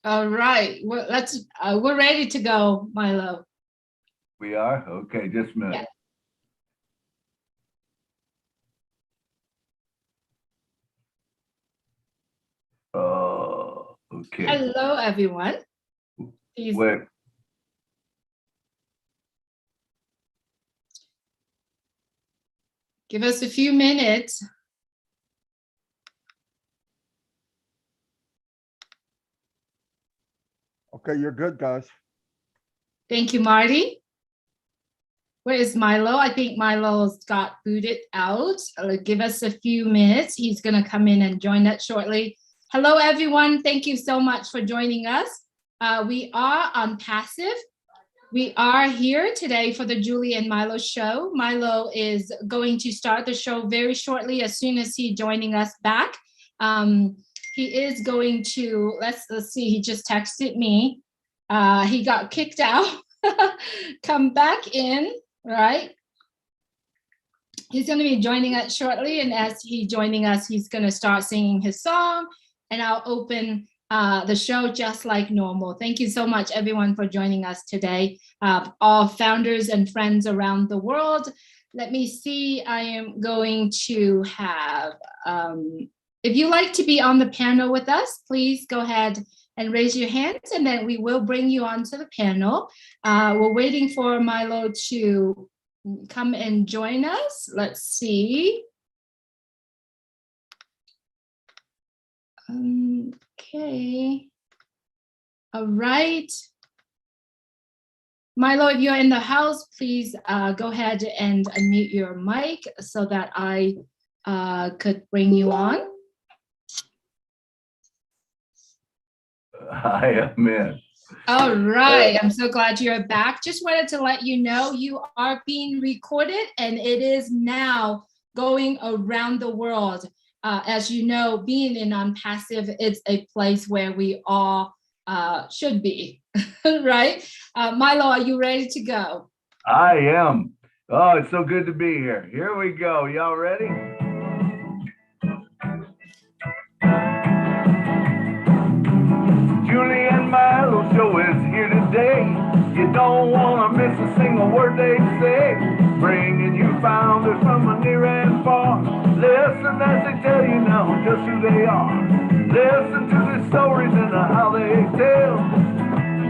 All right, we're ready to go, Milo. We are? Okay, just a minute. Yeah. Okay. Hello, everyone. Please. Wait. Give us a few minutes. Okay, you're good, guys. Thank you, Marty. Where is Milo? I think Milo's got booted out. Give us a few minutes. He's going to come in and join us shortly. Hello, everyone. Thank you so much for joining us. We are on Passive. We are here today for the Julie and Milo show. Milo is going to start the show very shortly as soon as he's joining us back. He is going to, let's see, he just texted me. He got kicked out. Come back in, right? He's going to be joining us shortly, and as he's joining us, he's going to start singing his song, and I'll open the show just like normal. Thank you so much, everyone, for joining us today. All founders and friends around the world. Let me see, I am going to have, if you like to be on the panel with us, please go ahead and raise your hands, and then we will bring you onto the panel. We're waiting for Milo to come and join us. Let's see. Okay. All right. Milo, if you're in the house, please go ahead and unmute your mic so that I could bring you on. I am in. All right, I'm so glad you're back. Just wanted to let you know you are being recorded, and it is now going around the world. As you know, being in Passive, it's a place where we all should be, right? Milo, are you ready to go? I am. Oh, it's so good to be here. Here we go. Y'all ready? Julie and Milo show is here today. You don't want to miss a single word they say. Bringing you founders from near and far. Listen as they tell you now just who they are. Listen to the stories and how they tell.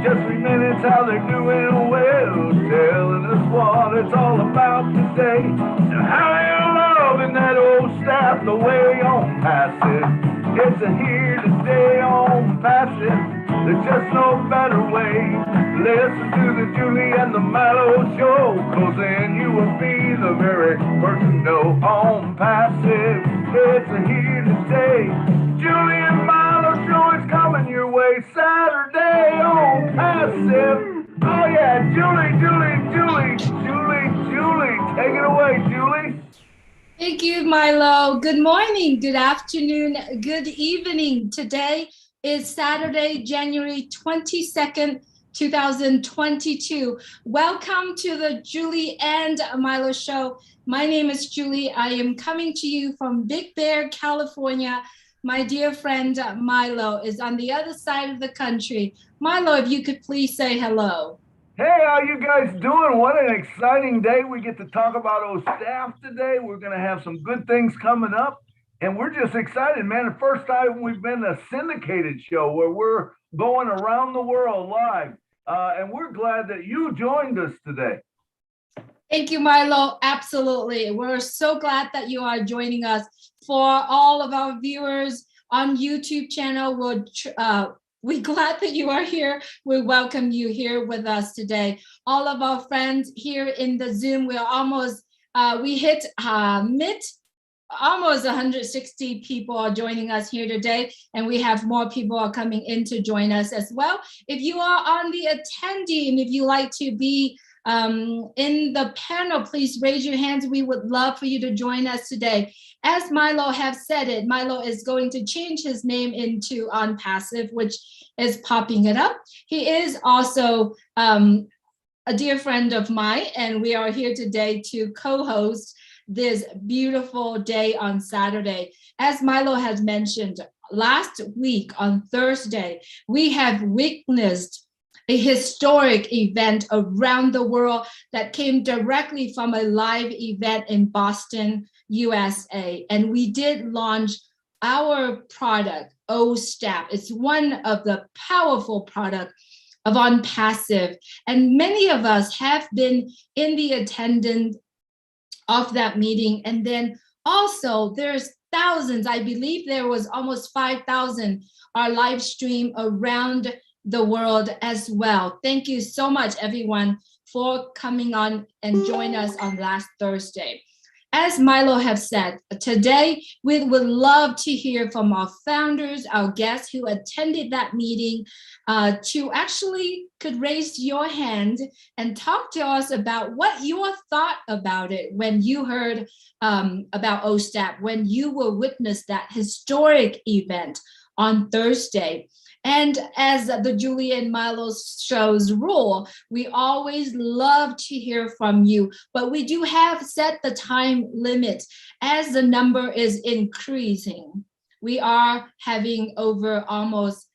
Just 3 minutes how they're doing well. Telling us what it's all about today. And how they're loving that old staff the way on Passive. It's a here today on Passive. There's just no better way. Listen to the Julie and the Milo show, 'cause then you will be the very first to know on Passive. It's a here today. Julie and Milo show is coming your way Saturday on Passive. Oh yeah, Julie. Take it away, Julie. Thank you, Milo. Good morning, good afternoon, good evening. Today is Saturday, January 22nd, 2022. Welcome to the Julie and Milo show. My name is Julie. I am coming to you from Big Bear, California. My dear friend Milo is on the other side of the country. Milo, if you could please say hello. Hey, how you guys doing? What an exciting day. We get to talk about our staff today. We're going to have some good things coming up. And we're just excited, man. The first time we've been a syndicated show where we're going around the world live. And we're glad that you joined us today. Thank you, Milo. Absolutely. We're so glad that you are joining us. For all of our viewers on YouTube channel, we're glad that you are here. We welcome you here with us today. All of our friends here in the Zoom, we're almost, we hit almost 160 people are joining us here today, and we have more people are coming in to join us as well. If you are on the attendee and if you like to be in the panel, please raise your hands. We would love for you to join us today. As Milo have said it, Milo is going to change his name into On Passive, which is popping it up. He is also a dear friend of mine, and we are here today to co-host this beautiful day on Saturday. As Milo has mentioned, last week on Thursday, we have witnessed a historic event around the world that came directly from a live event in Boston, USA. And we did launch our product, OSTAP. It's one of the powerful products of On Passive. And many of us have been in the attendance of that meeting. And then also there's thousands, I believe there was almost 5,000 our live stream around the world as well. Thank you so much, everyone, for coming on and join us on last Thursday. As Milo have said, today we would love to hear from our founders, our guests who attended that meeting, to actually could raise your hand and talk to us about what you thought about it when you heard about OSTAP, when you will witness that historic event on Thursday. And as the Julie and Milo show's rule, we always love to hear from you, but we do have set the time limit as the number is increasing. We are having over almost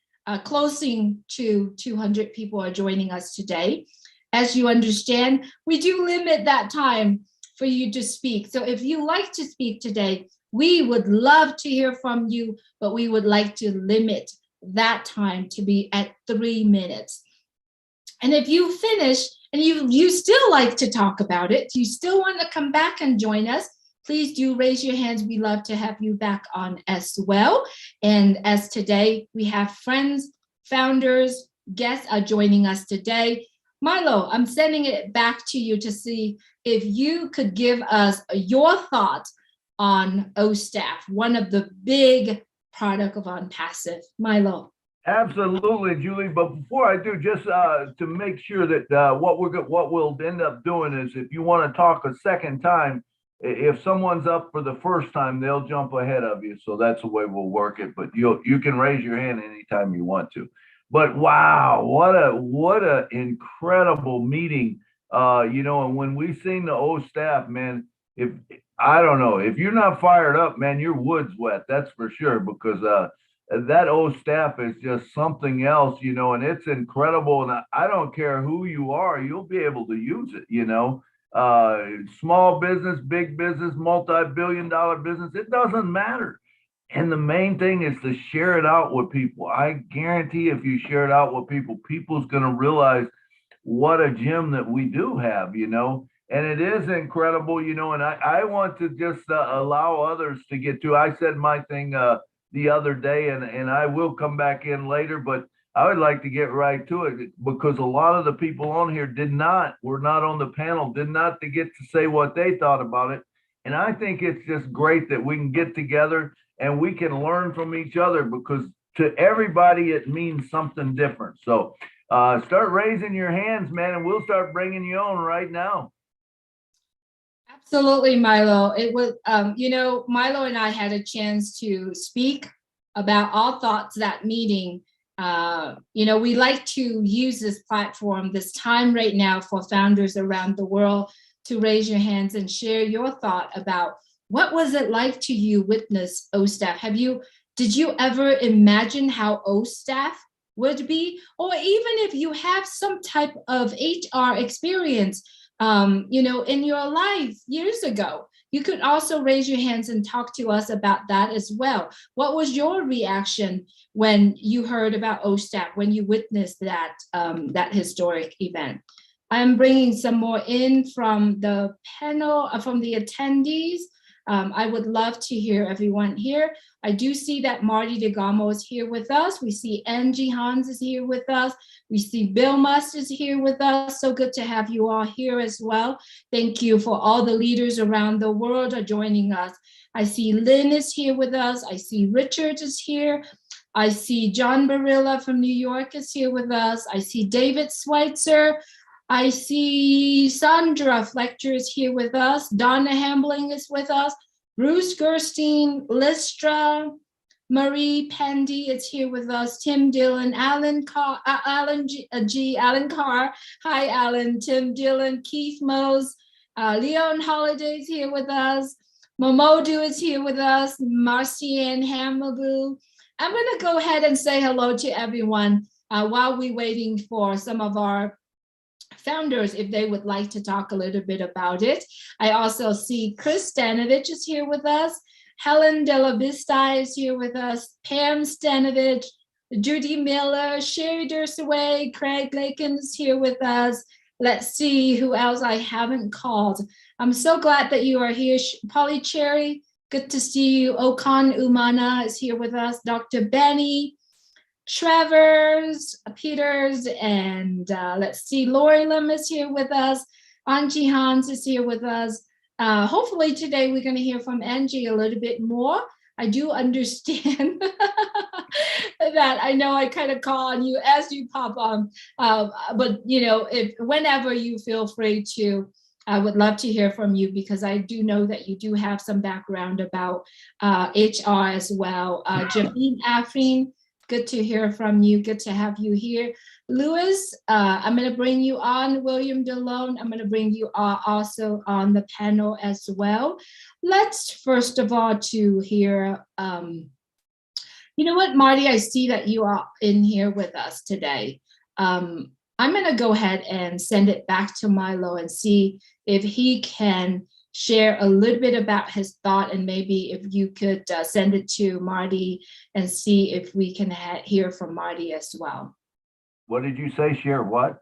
closing to 200 people are joining us today. As you understand, we do limit that time for you to speak. So if you like to speak today, we would love to hear from you, but we would like to limit that time to be at 3 minutes. And if you finish and you still like to talk about it, you still want to come back and join us, please do raise your hands. We love to have you back on as well. And as today we have friends, founders, guests are joining us today. Milo, I'm sending it back to you to see if you could give us your thoughts on OSTAF, one of the big product of On Passive. Milo. Absolutely, Julie. But before I do, just to make sure that what we'll end up doing is, if you want to talk a second time, if someone's up for the first time, they'll jump ahead of you. So that's the way we'll work it. But you can raise your hand anytime you want to. But wow, what a incredible meeting. And when we seen the OSTAF, man, if I don't know, if you're not fired up, man, your wood's wet. That's for sure, because that OSTAF is just something else, and it's incredible. And I don't care who you are, you'll be able to use it, small business, big business, multi-billion-dollar business, it doesn't matter. And the main thing is to share it out with people. I guarantee if you share it out with people, people's going to realize what a gem that we do have, and it is incredible, and I want to just allow others to get to. I said my thing the other day, and I will come back in later, but I would like to get right to it, because a lot of the people on here were not on the panel, did not to get to say what they thought about it. And I think it's just great that we can get together and we can learn from each other, because to everybody, it means something different. So start raising your hands, man, and we'll start bringing you on right now. Absolutely, Milo. It was, Milo and I had a chance to speak about our thoughts that meeting. We like to use this platform, this time right now, for founders around the world to raise your hands and share your thought about what was it like to you witness OSTAF. Did you ever imagine how OSTAF would be? Or even if you have some type of HR experience, in your life years ago, you could also raise your hands and talk to us about that as well. What was your reaction when you heard about OSTAF, when you witnessed that historic event? I'm bringing some more in from the panel, from the attendees. I would love to hear everyone here. I do see that Marty DeGamo is here with us. We see Angie Hans is here with us. We see Bill Must is here with us. So good to have you all here as well. Thank you for all the leaders around the world are joining us. I see Lynn is here with us. I see Richard is here. I see John Barilla from New York is here with us. I see David Schweitzer. I see Sandra Fletcher is here with us. Donna Hambling is with us. Bruce Gerstein, Listra, Marie Pandy is here with us. Tim Dillon, Alan Carr. Hi, Alan. Tim Dillon, Keith Mose, Leon Holiday is here with us. Momodu is here with us. Marcianne Hamabu. I'm going to go ahead and say hello to everyone while we're waiting for some of our founders if they would like to talk a little bit about it. I also see Chris Stanovich is here with us. Helen De La Vista is here with us. Pam Stanovich, Judy Miller, Sherry Dursaway, Craig Lakin is here with us. Let's see who else I haven't called. I'm so glad that you are here. Polly Cherry, good to see you. Okan Umana is here with us. Dr. Benny, Travers, Peters, and let's see, Lori Lim is here with us. Angie Hans is here with us. Hopefully today we're going to hear from Angie a little bit more. I do understand that I know I kind of call on you as you pop on, but you know, if whenever you feel free to, I would love to hear from you because I do know that you do have some background about HR as well. Javine Afrin, good to hear from you. Good to have you here. Louis, I'm going to bring you on. William DeLone, I'm going to bring you also on the panel as well. Let's first of all to hear, you know what, Marty, I see that you are in here with us today. I'm going to go ahead and send it back to Milo and see if he can share a little bit about his thought, and maybe if you could send it to Marty and see if we can hear from Marty as well. What did you say? Share what?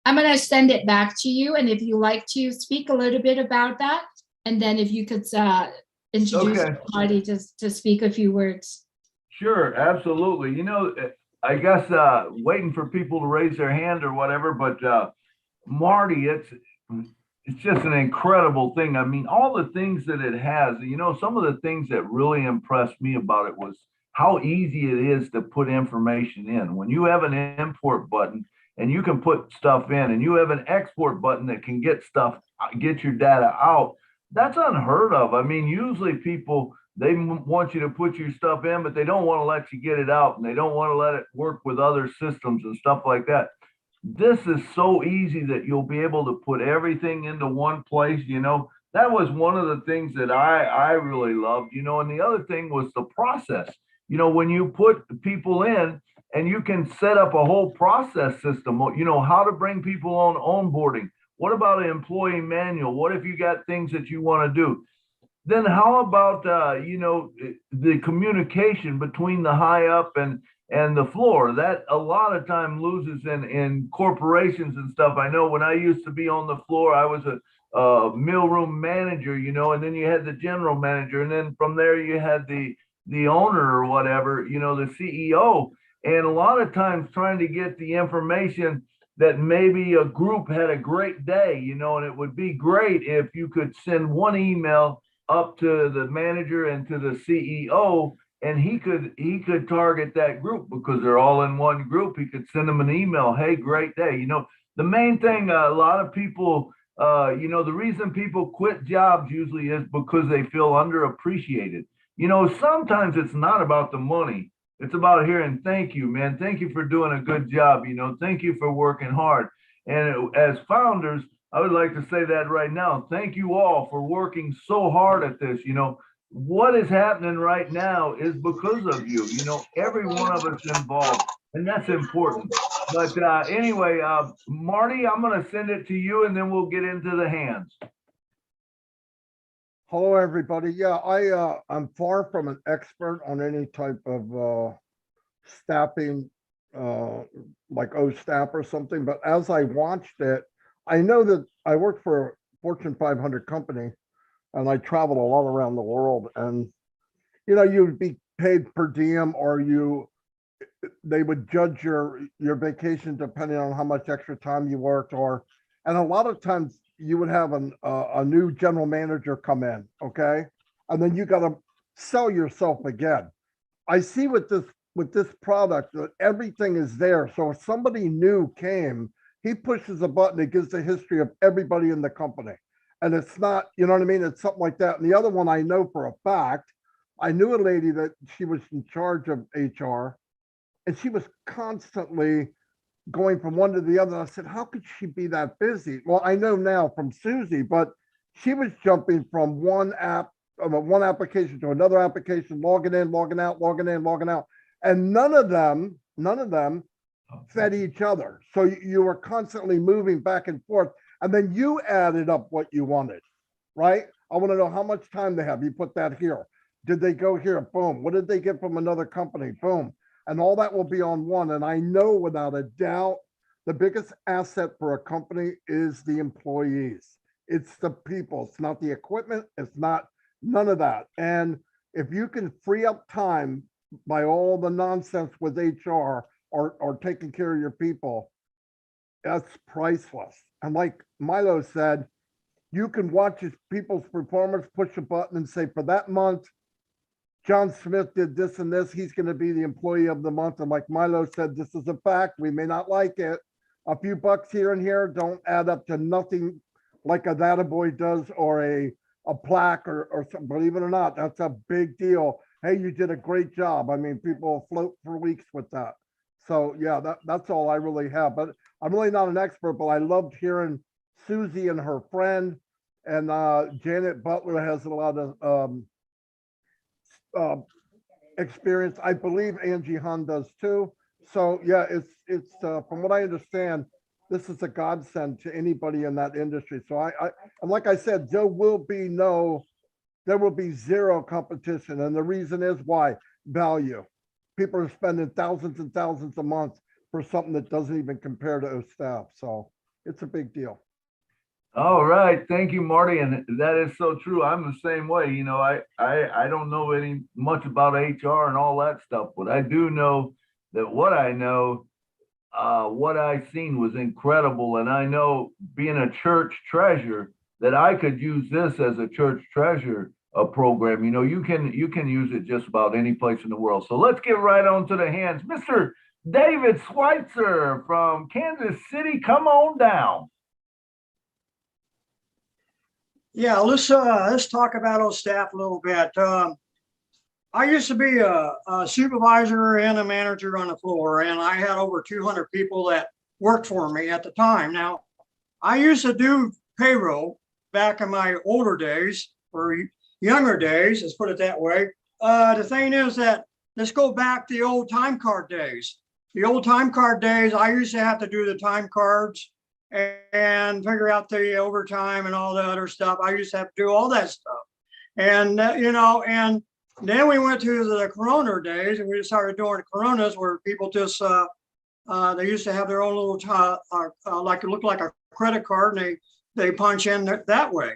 I'm going to send it back to you, and if you like to speak a little bit about that, and then if you could introduce Marty to speak a few words. Sure, absolutely. You know, I guess waiting for people to raise their hand or whatever, but Marty, it's just an incredible thing. I mean, all the things that it has, you know, some of the things that really impressed me about it was how easy it is to put information in. When you have an import button and you can put stuff in, and you have an export button that can get your data out, that's unheard of. I mean, usually people, they want you to put your stuff in, but they don't want to let you get it out, and they don't want to let it work with other systems and stuff like that. This is so easy that you'll be able to put everything into one place. You know, that was one of the things that I really loved, you know. And the other thing was the process. You know, when you put people in and you can set up a whole process system, you know, how to bring people on onboarding. What about an employee manual? What if you got things that you want to do? Then how about, you know, the communication between the high up and the floor? That a lot of time loses in corporations and stuff. I know when I used to be on the floor, I was a mailroom manager, you know, and then you had the general manager, and then from there you had the owner or whatever, you know, the CEO. And a lot of times trying to get the information that maybe a group had a great day, you know, and it would be great if you could send one email up to the manager and to the CEO, and he could target that group because they're all in one group. He could send them an email, hey, great day. You know, the main thing, a lot of people, you know, the reason people quit jobs usually is because they feel underappreciated. You know, sometimes it's not about the money. It's about hearing, thank you, man. Thank you for doing a good job. You know, thank you for working hard. And as founders, I would like to say that right now. Thank you all for working so hard at this. You know, what is happening right now is because of you. You know, every one of us involved, and that's important. But anyway, Marty, I'm going to send it to you, and then we'll get into the hands. Hello, everybody. Yeah, I'm far from an expert on any type of staffing, like OSTAP or something. But as I watched it, I know that I work for a Fortune 500 company, and I traveled a lot around the world. And you know, you'd be paid per diem, or they would judge your vacation depending on how much extra time you worked, and a lot of times you would have a new general manager come in, okay, and then you got to sell yourself again. I see with this product that everything is there. So if somebody new came, he pushes a button, it gives the history of everybody in the company. And it's not, you know what I mean? It's something like that. And the other one I know for a fact, I knew a lady that she was in charge of HR, and she was constantly going from one to the other. I said, how could she be that busy? Well, I know now from Susie, but she was jumping from one application to another application, logging in, logging out, logging in, logging out. And none of them fed each other. So you were constantly moving back and forth, and then you added up what you wanted, right? I want to know how much time they have. You put that here. Did they go here? Boom. What did they get from another company? Boom. And all that will be on one. And I know without a doubt, the biggest asset for a company is the employees. It's the people. It's not the equipment. It's not none of that. And if you can free up time by all the nonsense with HR or taking care of your people, that's priceless. And like Milo said, you can watch people's performance, push a button and say, for that month, John Smith did this and this. He's going to be the employee of the month. And like Milo said, this is a fact. We may not like it. A few bucks here and here don't add up to nothing like a that a boy does or a plaque or something. Believe it or not, that's a big deal. Hey, you did a great job. I mean, people float for weeks with that. So yeah, that's all I really have. But I'm really not an expert, but I loved hearing Susie and her friend, and Janet Butler has a lot of experience. I believe Angie Hunt does too. So yeah, it's from what I understand, this is a godsend to anybody in that industry. So and like I said, there will be zero competition. And the reason is why? Value. People are spending thousands and thousands a month for something that doesn't even compare to O staff. So it's a big deal. All right, thank you, Marty, and that is so true. I'm the same way. You know, I don't know any much about HR and all that stuff, but I do know that what I know, what I seen was incredible, and I know being a church treasurer that I could use this as a church treasurer program. You know, you can use it just about any place in the world. So let's get right on to the hands, Mr. David Schweitzer from Kansas City. Come on down. Yeah, let's talk about our staff a little bit. I used to be a supervisor and a manager on the floor, and I had over 200 people that worked for me at the time. Now, I used to do payroll back in my older days or younger days, let's put it that way. The thing is that let's go back to the old time card days. The old time card days, I used to have to do the time cards and figure out the overtime and all the other stuff. I used to have to do all that stuff. And, you know, and then we went to the Corona days and we started doing Coronas where people just, they used to have their own little, like it looked like a credit card, and they punch in that way.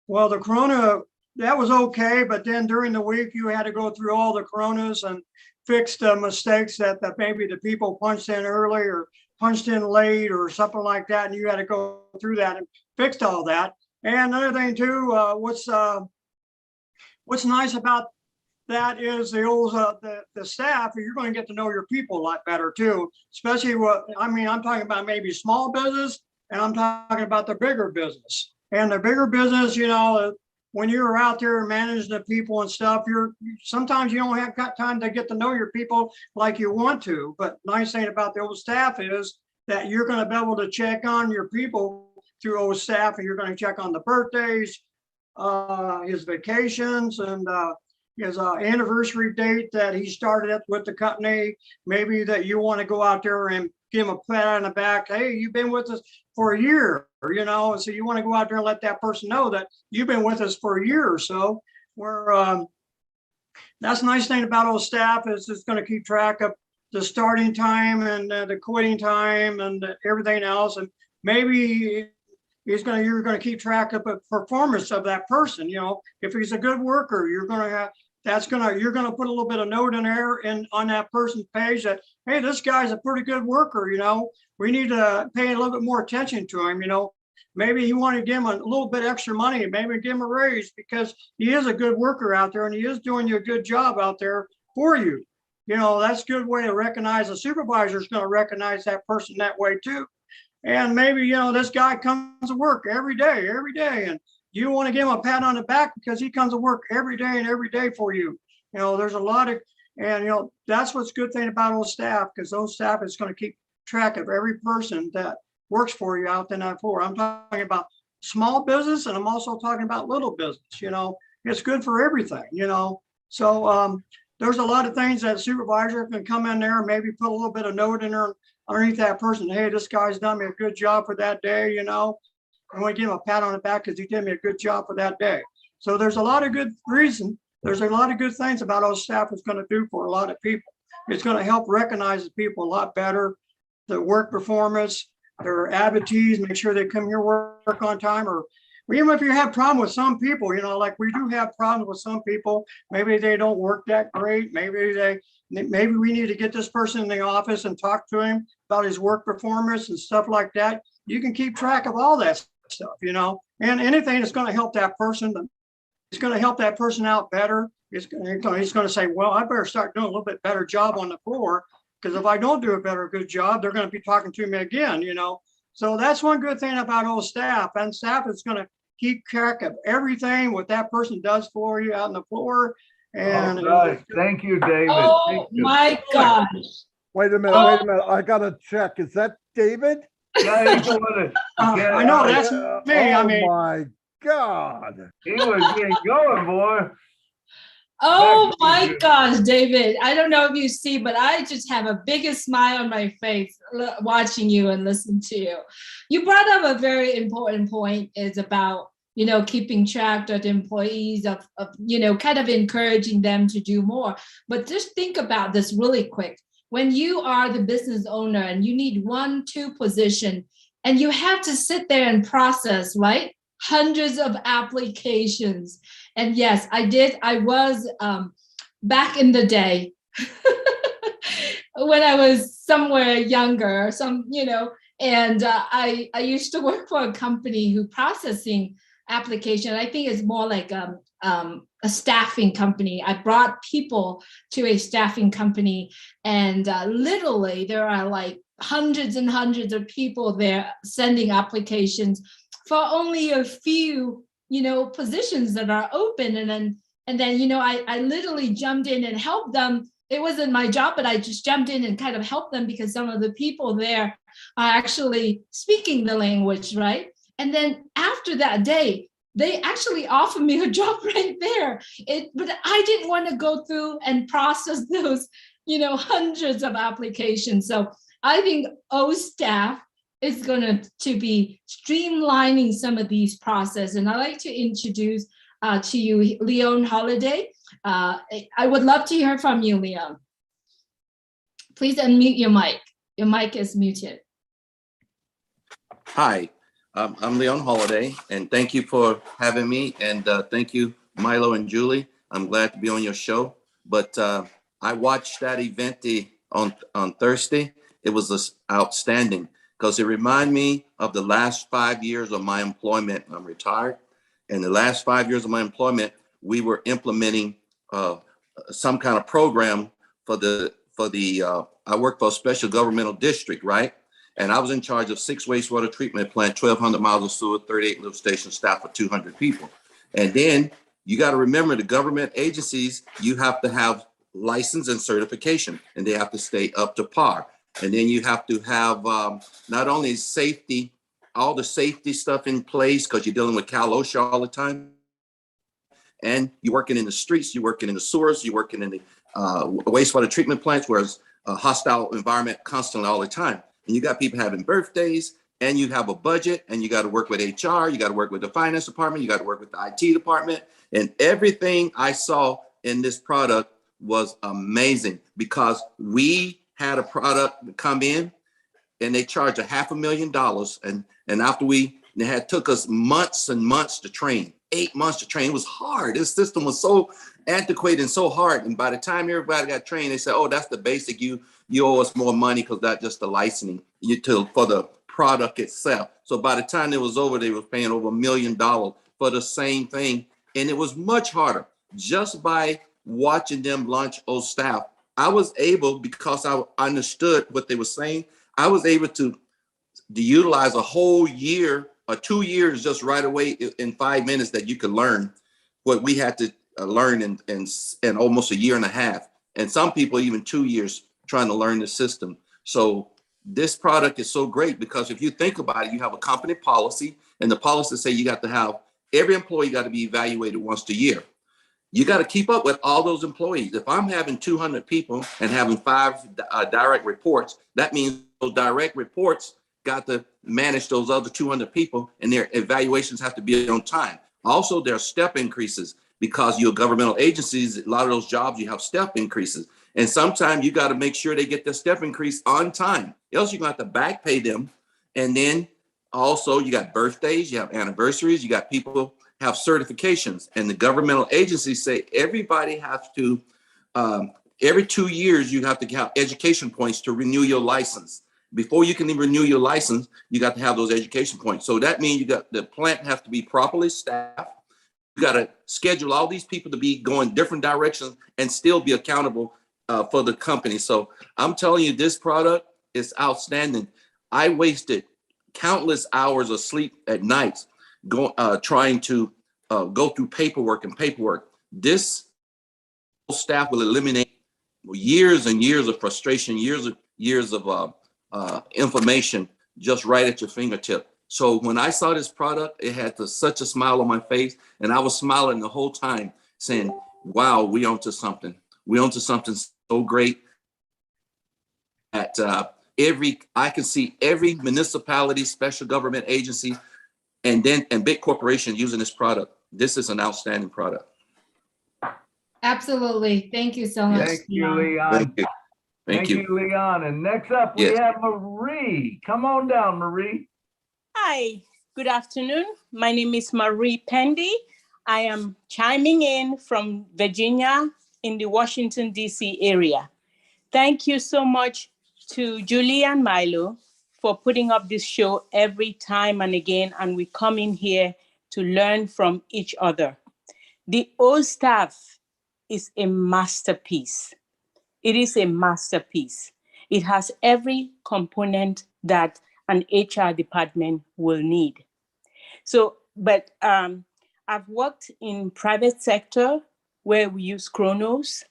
Well, the Corona, that was okay. But then during the week, you had to go through all the Coronas and fix the mistakes that maybe the people punched in early or punched in late or something like that, and you had to go through that and fixed all that. And another thing too, what's nice about that is the staff. You're going to get to know your people a lot better too. Especially I'm talking about maybe small business, and I'm talking about the bigger business. And the bigger business, you know, when you're out there managing the people and stuff, sometimes you don't have got time to get to know your people like you want to. But nice thing about the old staff is that you're going to be able to check on your people through old staff, and you're going to check on the birthdays, his vacations, and his anniversary date that he started with the company. Maybe that you want to go out there and give him a pat on the back. Hey, you've been with us for a year, you know, so you want to go out there and let that person know that you've been with us for a year or so. That's a nice thing about old staff is it's going to keep track of the starting time and the quitting time and everything else. And maybe you're going to keep track of the performance of that person. You know, if he's a good worker, you're going to put a little bit of note in there and on that person's page that, hey, this guy's a pretty good worker. You know, we need to pay a little bit more attention to him. You know, maybe you want to give him a little bit extra money, maybe give him a raise because he is a good worker out there and he is doing you a good job out there for you. You know, that's a good way to recognize. A supervisor is going to recognize that person that way too. And maybe, you know, this guy comes to work every day, and you want to give him a pat on the back because he comes to work every day for you. You know, there's a lot of, and, you know, that's what's good thing about old staff, because those staff is going to keep track of every person that works for you out in that floor. I'm talking about small business, and I'm also talking about little business. You know, it's good for everything, you know. So there's a lot of things that supervisor can come in there and maybe put a little bit of note in there underneath that person. Hey, this guy's done me a good job for that day, you know. And we give him a pat on the back because he did me a good job for that day. So there's a lot of good reason. There's a lot of good things about our staff is going to do for a lot of people. It's going to help recognize the people a lot better, the work performance, their absentees, make sure they come here work on time, or even if you have problem with some people, you know, like we do have problems with some people, maybe they don't work that great. Maybe we need to get this person in the office and talk to him about his work performance and stuff like that. You can keep track of all that stuff, you know, and anything that's going to help that person, it's going to help that person out better. He's going to say, well, I better start doing a little bit better job on the floor, because if I don't do a good job, they're going to be talking to me again, you know. So that's one good thing about old staff, and staff is going to keep track of everything what that person does for you out on the floor. And all right. Thank you, David. Oh Thank you. my gosh. Wait a minute. I gotta check. Is that David? Yeah, he's the one that, I know that's me. I mean, Oh my God. he was getting going, boy. Oh Back to my you. gosh, David. I don't know if you see, but I just have a biggest smile on my face watching you and listening to you. You brought up a very important point, is about, you know, keeping track of the employees, of, you know, kind of encouraging them to do more. But just think about this really quick. When you are the business owner and you need 1-2 position, and you have to sit there and process, right? Hundreds of applications. And yes, I was back in the day when I was somewhere younger, you know, and I used to work for a company who processing application. I think it's more like a staffing company. I brought people to a staffing company, and literally there are like hundreds and hundreds of people there sending applications for only a few, you know, positions that are open. And then, you know, I literally jumped in and helped them. It wasn't my job, but I just jumped in and kind of helped them because some of the people there are actually speaking the language, right? And then after that day, they actually offered me a job right there. But I didn't want to go through and process those, you know, hundreds of applications. So I think staff is going to be streamlining some of these processes. And I'd like to introduce to you Leon Holiday. I would love to hear from you, Leon. Please unmute your mic. Your mic is muted. Hi, I'm Leon Holiday, and thank you for having me. And thank you, Milo and Julie. I'm glad to be on your show. But I watched that event on Thursday. It was outstanding because it reminded me of the last 5 years of my employment. I'm retired. And the last 5 years of my employment, we were implementing some kind of program I worked for a special governmental district, right? And I was in charge of 6 wastewater treatment plant, 1,200 miles of sewer, 38 lift station staff for 200 people. And then you got to remember the government agencies, you have to have license and certification, and they have to stay up to par. And then you have to have not only safety, all the safety stuff in place, because you're dealing with Cal OSHA all the time. And you're working in the streets, you're working in the sewers, you're working in the wastewater treatment plants, where it's a hostile environment constantly all the time. And you got people having birthdays, and you have a budget, and you got to work with HR, you got to work with the finance department, you got to work with the IT department. And everything I saw in this product was amazing, because we had a product come in and they charged $500,000. And after it took us months and months to train, 8 months to train. It was hard. This system was so antiquated and so hard. And by the time everybody got trained, they said, oh, that's the basic. You owe us more money because that's just the licensing for the product itself. So by the time it was over, they were paying over $1 million for the same thing. And it was much harder. Just by watching them launch staff, I was able, because I understood what they were saying, I was able to utilize a whole year or 2 years just right away in 5 minutes that you could learn what we had to learn in almost a year and a half. And some people even 2 years trying to learn the system. So this product is so great, because if you think about it, you have a company policy, and the policy say you got to have every employee got to be evaluated once a year. You got to keep up with all those employees. If I'm having 200 people and having 5 direct reports, that means those direct reports got to manage those other 200 people, and their evaluations have to be on time. Also, there are step increases because you're governmental agencies. A lot of those jobs, you have step increases. And sometimes you got to make sure they get their step increase on time. Else you're going to have to back pay them. And then also you got birthdays, you have anniversaries, you got people have certifications. And the governmental agencies say everybody has to, every 2 years, you have to have education points to renew your license. Before you can even renew your license, you got to have those education points. So that means you got the plant have to be properly staffed. You got to schedule all these people to be going different directions and still be accountable for the company. So I'm telling you, this product is outstanding. I wasted countless hours of sleep at night trying to go through paperwork. This staff will eliminate years and years of frustration, years of information just right at your fingertip. So when I saw this product, it had such a smile on my face, and I was smiling the whole time saying, wow, we onto something. We onto something so great that I can see every municipality, special government agency, and big corporation using this product. This is an outstanding product. Absolutely. Thank you so much. Thank you, Leon. Leon. Thank you. Thank you, Leon. And next up, we Yes. have Marie. Come on down, Marie. Hi, good afternoon. My name is Marie Pendy. I am chiming in from Virginia in the Washington, D.C. area. Thank you so much to Julie and Milo for putting up this show every time and again, and we come in here to learn from each other. The O staff is a masterpiece. It is a masterpiece. It has every component that an HR department will need. So, but I've worked in private sector where we use Chronos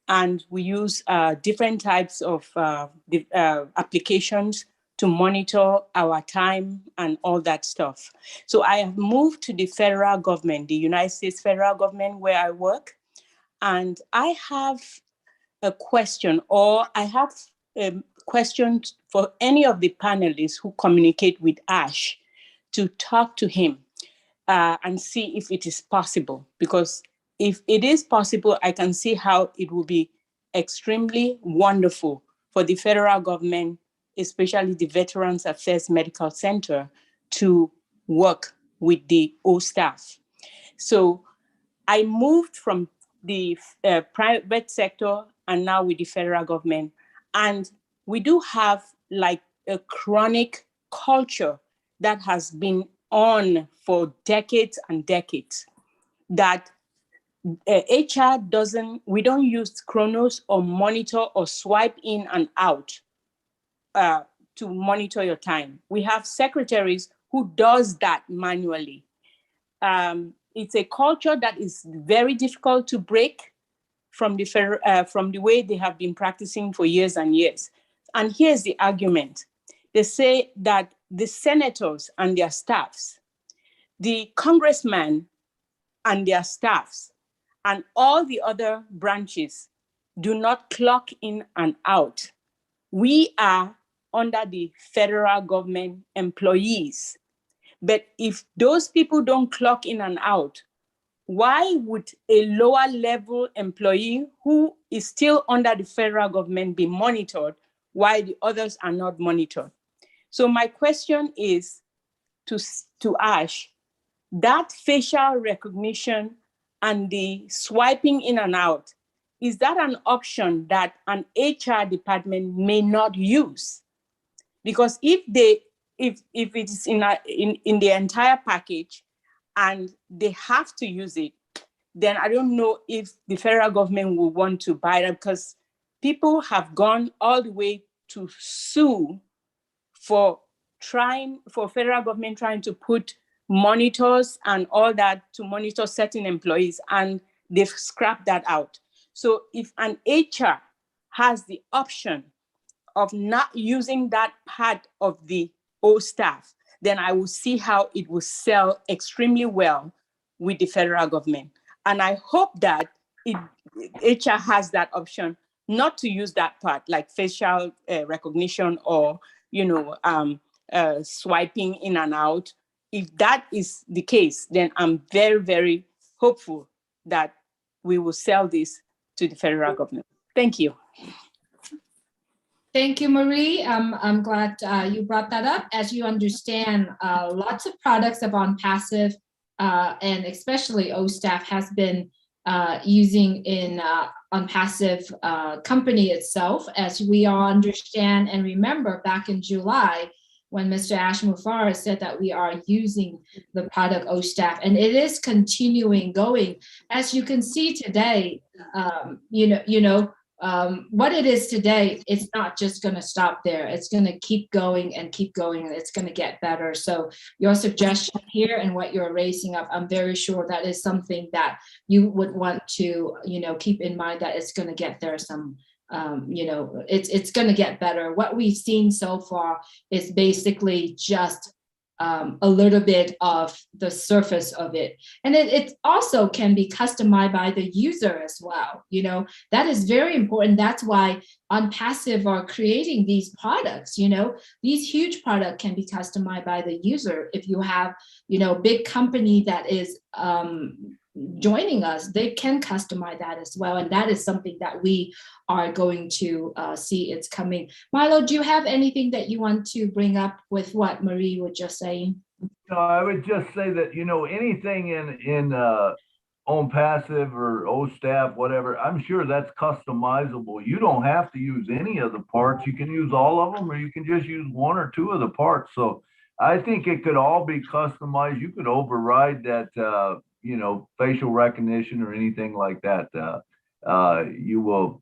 and we use different types of applications to monitor our time and all that stuff. So I have moved to the federal government, the United States federal government where I work, and I have a question, or I have a question for any of the panelists who communicate with Ash to talk to him and see if it is possible. Because if it is possible, I can see how it will be extremely wonderful for the federal government, especially the Veterans Affairs Medical Center, to work with the O staff. So I moved from the private sector and now with the federal government. And we do have like a chronic culture that has been on for decades and decades that HR we don't use Chronos or monitor or swipe in and out to monitor your time. We have secretaries who does that manually. It's a culture that is very difficult to break from the way they have been practicing for years and years. And here's the argument. They say that the senators and their staffs, the congressmen and their staffs, and all the other branches do not clock in and out. We are under the federal government employees. But if those people don't clock in and out, why would a lower level employee who is still under the federal government be monitored while the others are not monitored? So my question is to Ash, that facial recognition and the swiping in and out, is that an option that an HR department may not use? Because if it is in the entire package and they have to use it, then I don't know if the federal government will want to buy that, because people have gone all the way to sue for federal government trying to put monitors and all that to monitor certain employees, and they've scrapped that out. So if an HR has the option of not using that part of the O staff, then I will see how it will sell extremely well with the federal government. And I hope that HR has that option not to use that part, like facial recognition or, swiping in and out. If that is the case, then I'm very, very hopeful that we will sell this to the federal government. Thank you. Thank you, Marie. I'm glad you brought that up. As you understand, lots of products of OnPassive and especially OSTAF has been using in OnPassive company itself. As we all understand and remember back in July, when Mr. Ash Mufareh said that we are using the product OSTAF, and it is continuing going. As you can see today, what it is today, it's not just going to stop there. It's going to keep going and keep going, and it's going to get better. So your suggestion here and what you're raising up, I'm very sure that is something that you would want to, keep in mind, that it's going to get there some. It's going to get better. What we've seen so far is basically just a little bit of the surface of it. And it also can be customized by the user as well. That is very important. That's why OnPassive are creating these products. These huge products can be customized by the user. If you have, big company that is joining us, they can customize that as well. And that is something that we are going to see it's coming. Milo, do you have anything that you want to bring up with what Marie was just saying? No, I would just say that, anything in OnPassive or OSTAF, whatever, I'm sure that's customizable. You don't have to use any of the parts. You can use all of them, or you can just use one or two of the parts. So I think it could all be customized. You could override that, facial recognition or anything like that. You'll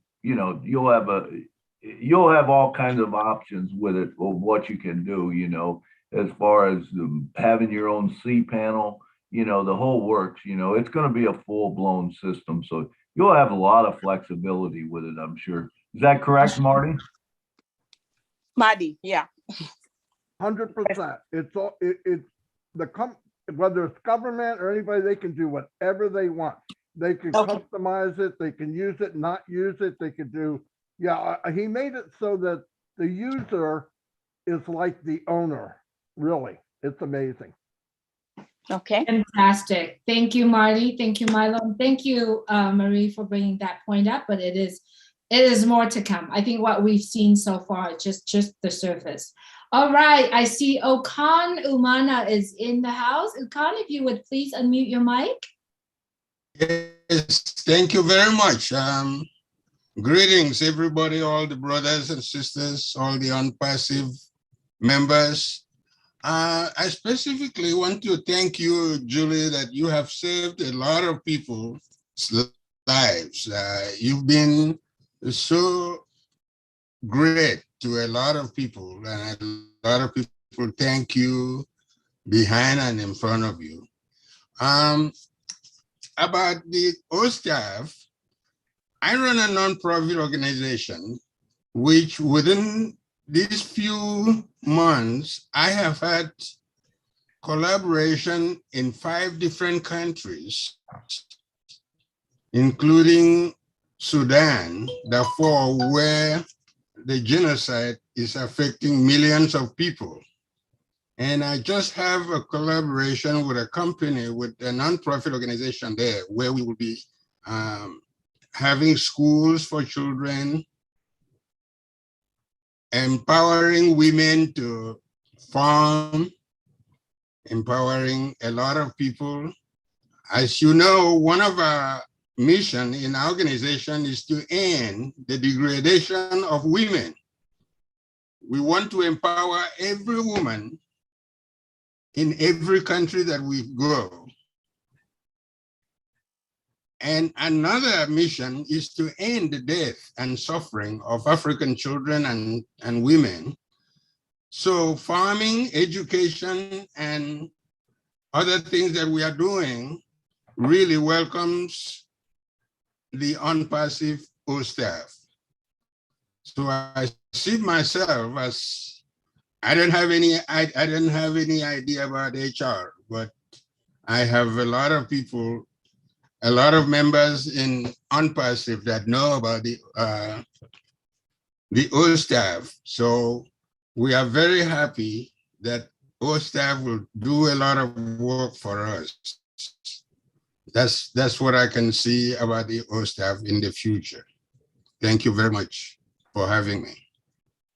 have all kinds of options with it of what you can do, as far as having your own C panel, the whole works, it's going to be a full-blown system. So you'll have a lot of flexibility with it, I'm sure. Is that correct, Marty? Marty, yeah. 100%. Whether it's government or anybody, they can do whatever they want. They can customize it. They can use it, not use it. They could do, he made it so that the user is like the owner. Really, it's amazing. Okay. Fantastic. Thank you, Marty. Thank you, Milo. Thank you, Marie, for bringing that point up. But it is more to come. I think what we've seen so far is just the surface. All right. I see Okan Umana is in the house. Okan, if you would please unmute your mic. Yes, thank you very much. Greetings, everybody, all the brothers and sisters, all the OnPassive members. I specifically want to thank you, Julie, that you have saved a lot of people's lives. You've been so great to a lot of people, and a lot of people thank you behind and in front of you. About the OSTAF, I run a nonprofit organization, which within these few months, I have had collaboration in 5 different countries, including Sudan, Darfur, where the genocide is affecting millions of people. And I just have a collaboration with a company, with a nonprofit organization there, where we will be having schools for children, empowering women to farm, empowering a lot of people. As you know, one of our mission in our organization is to end the degradation of women. We want to empower every woman in every country that we go. And another mission is to end the death and suffering of African children and women. So farming, education, and other things that we are doing really welcomes the OnPassive OSTAF. So I see myself as, I don't have any idea about HR, but I have a lot of people a lot of members in Unpassive that know about the OSTAF. So we are very happy that OSTAF will do a lot of work for us. That's what I can see about the OSTAF in the future. Thank you very much for having me.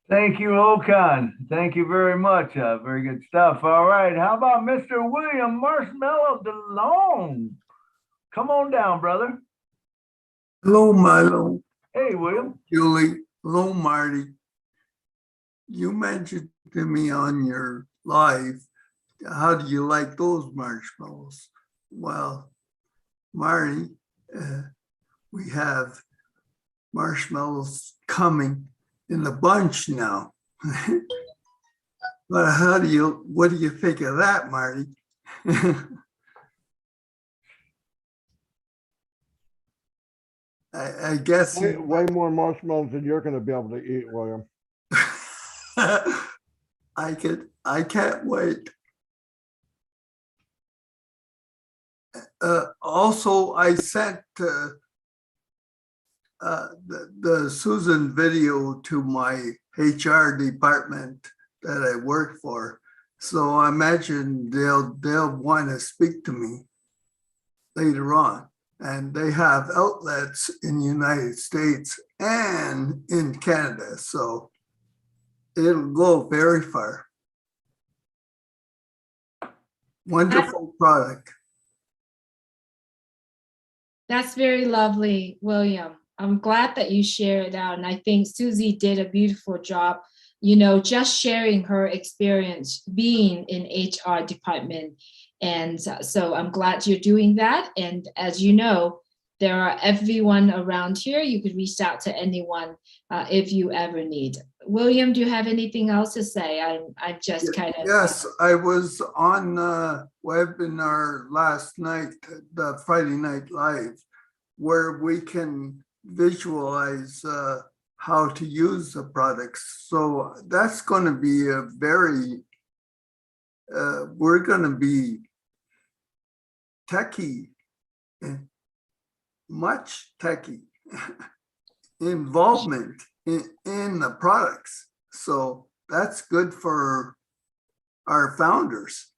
Thank you, Okan. Thank you very much. Very good stuff. All right. How about Mr. William Marshmallow DeLong? Come on down, brother. Hello, Milo. Hey, William. Julie. Hello, Marty. You mentioned to me on your live, how do you like those marshmallows? Well, Marty, we have marshmallows coming in a bunch now. But what do you think of that, Marty? I guess Way more marshmallows than you're going to be able to eat, William. I can't wait. Also, I sent the Susan video to my HR department that I work for. So I imagine they'll want to speak to me later on. And they have outlets in the United States and in Canada. So it'll go very far. Wonderful product. That's very lovely, William. I'm glad that you shared it out. And I think Susie did a beautiful job, you know, just sharing her experience being in HR department. And so I'm glad you're doing that. And as you know, there are everyone around here. You could reach out to anyone if you ever need. William, do you have anything else to say? I'm just kind of. Yes, I was on webinar last night, the Friday Night Live, where we can visualize how to use the products. So that's going to be a very, we're going to be techie, much techie involvement in the products. So that's good for our founders.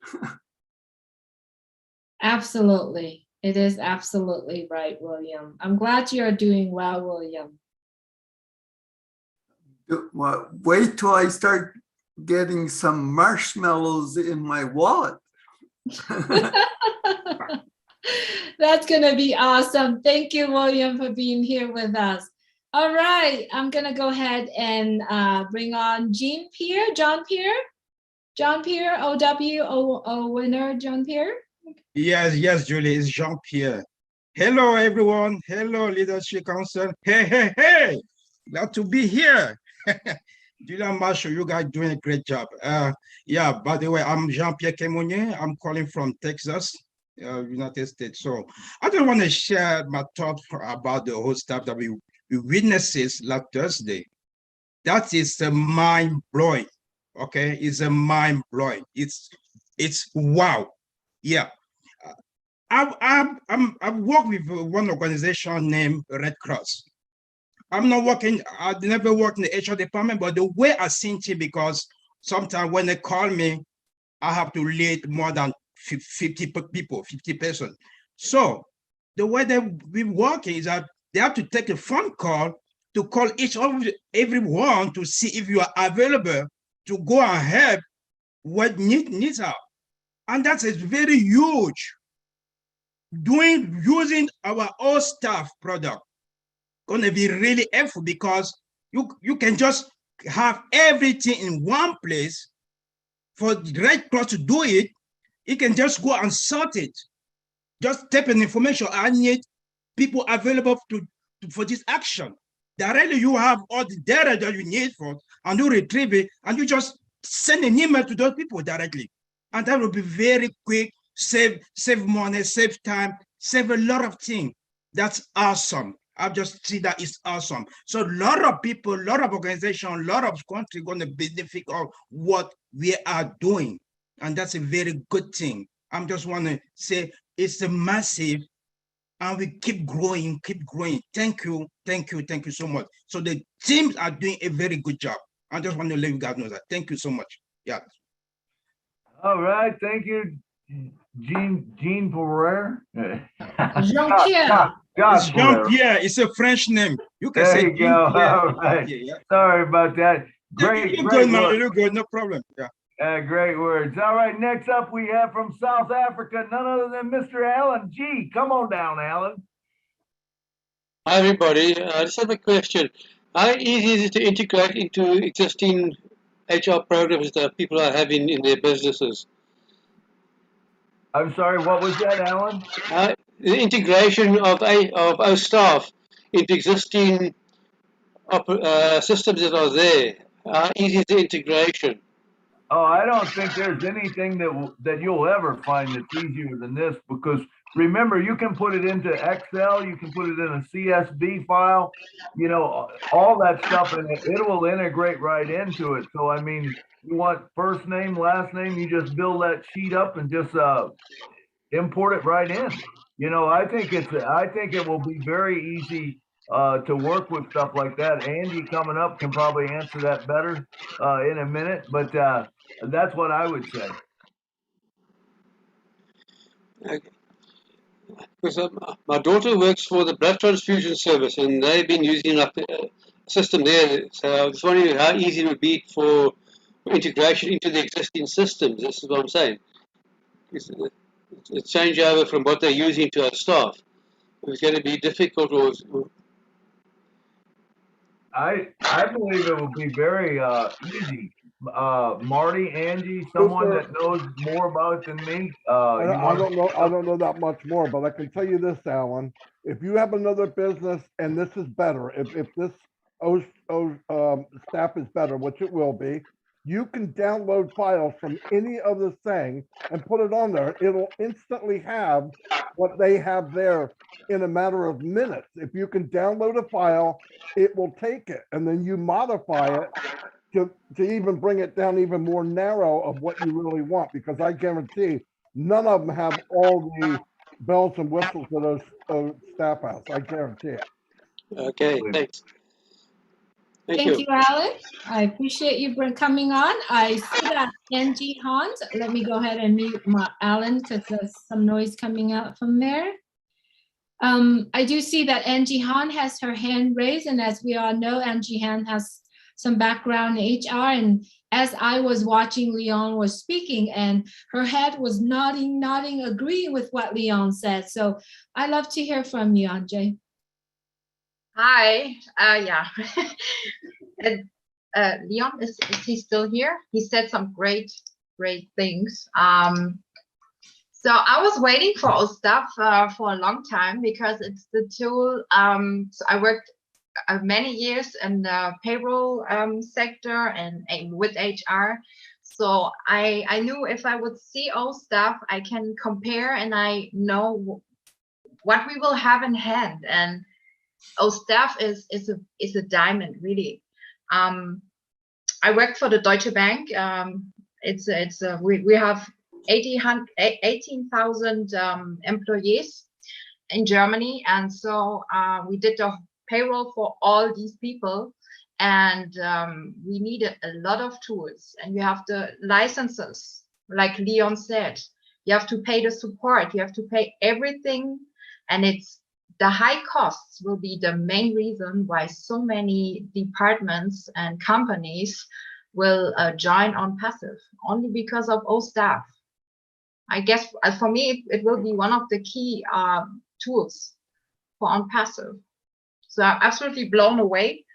Absolutely. It is absolutely right, William. I'm glad you're doing well, William. Well, wait till I start getting some marshmallows in my wallet. That's going to be awesome. Thank you, William, for being here with us. All right, I'm going to go ahead and bring on Jean Pierre, John Pierre, OWO winner, John Pierre. Yes, Julie, it's Jean Pierre. Hello, everyone. Hello, Leadership Council. Hey. Glad to be here. Julia Marshall, you guys doing a great job. Yeah, by the way, I'm Jean Pierre Kemonye. I'm calling from Texas, United States. So I just want to share my thought about the whole stuff that we witnessed last Thursday. That is mind blowing. Okay, it's a mind blowing. It's wow. Yeah. I've worked with one organization named Red Cross. I've never worked in the HR department, but the way I seen it, because sometimes when they call me, I have to lead more than 50 people, 50 persons. So the way that we're working is that they have to take a phone call to call everyone to see if you are available to go and help what needs are. And that's very huge. Using our own staff product going to be really helpful, because you can just have everything in one place. For the Red Cross to do it, you can just go and sort it. Just type in information. I need people available for this action. Directly, you have all the data that you need for, and you retrieve it, and you just send an email to those people directly. And that will be very quick, save money, save time, save a lot of things. That's awesome. I just see that it's awesome. So a lot of people, a lot of organizations, a lot of countries going to benefit of what we are doing. And that's a very good thing. I just want to say it's a massive and we keep growing, keep growing. Thank you so much. So the teams are doing a very good job. I just want to let you guys know that. Thank you so much. Yeah. All right, thank you, Jean Ferrer. Jean-Pierre. It's Josh Ferrer. Jean-Pierre. It's a French name. You can There say you go. Jean-Pierre. All right. Yeah, yeah. Sorry about that. Great, You great good, man. work. You good. No problem. Yeah. Great words. All right, next up we have from South Africa, none other than Mr. Alan G. Come on down, Alan. Hi, everybody. I just have a question. How easy is it to integrate into existing HR programs that people are having in their businesses? I'm sorry, what was that, Alan? The integration of our staff into existing systems that are there. How easy is the integration? Oh, I don't think there's anything that you'll ever find that's easier than this, because remember, you can put it into Excel, you can put it in a CSV file, you know, all that stuff, and it will integrate right into it. So, I mean, you want first name, last name, you just build that sheet up and just import it right in. You know, I think it will be very easy to work with stuff like that. Angie coming up can probably answer that better in a minute, but that's what I would say. Okay. Because my daughter works for the blood transfusion service, and they've been using a system there. So I was wondering how easy it would be for integration into the existing systems. This is what I'm saying. It's a changeover from what they're using to our staff. It's going to be difficult, or I believe it will be very easy. Marty, Angie, someone that knows more about it than me. I don't know that much more, but I can tell you this, Alan. If you have another business and this is better, if this staff is better, which it will be, you can download files from any other thing and put it on there. It'll instantly have what they have there in a matter of minutes. If you can download a file, it will take it, and then you modify it to even bring it down even more narrow of what you really want, because I guarantee none of them have all the bells and whistles of those staff house. I guarantee it. okay, thanks. Thank you, Alan. I appreciate you coming on. I see that Angie Hans. Let me go ahead and mute my Alan because there's some noise coming out from there. I do see that Angie Han has her hand raised, and as we all know, Angie Han has some background in HR, and as I was watching Leon was speaking, and her head was nodding, agreeing with what Leon said. So I love to hear from you, Angie. Hi, yeah. Leon, is he still here? He said some great things. So I was waiting for all stuff for a long time because it's the tool. So I worked many years in the payroll sector and with HR. So I knew if I would see all stuff, I can compare and I know what we will have in hand. And all stuff is a diamond, really. I work for the Deutsche Bank. We have 18,000 employees in Germany, and so we did the payroll for all these people, and we needed a lot of tools. And you have the licenses, like Leon said. You have to pay the support. You have to pay everything, and it's the high costs will be the main reason why so many departments and companies will join on passive, only because of all staff. I guess for me, it will be one of the key tools for on passive. So I'm absolutely blown away,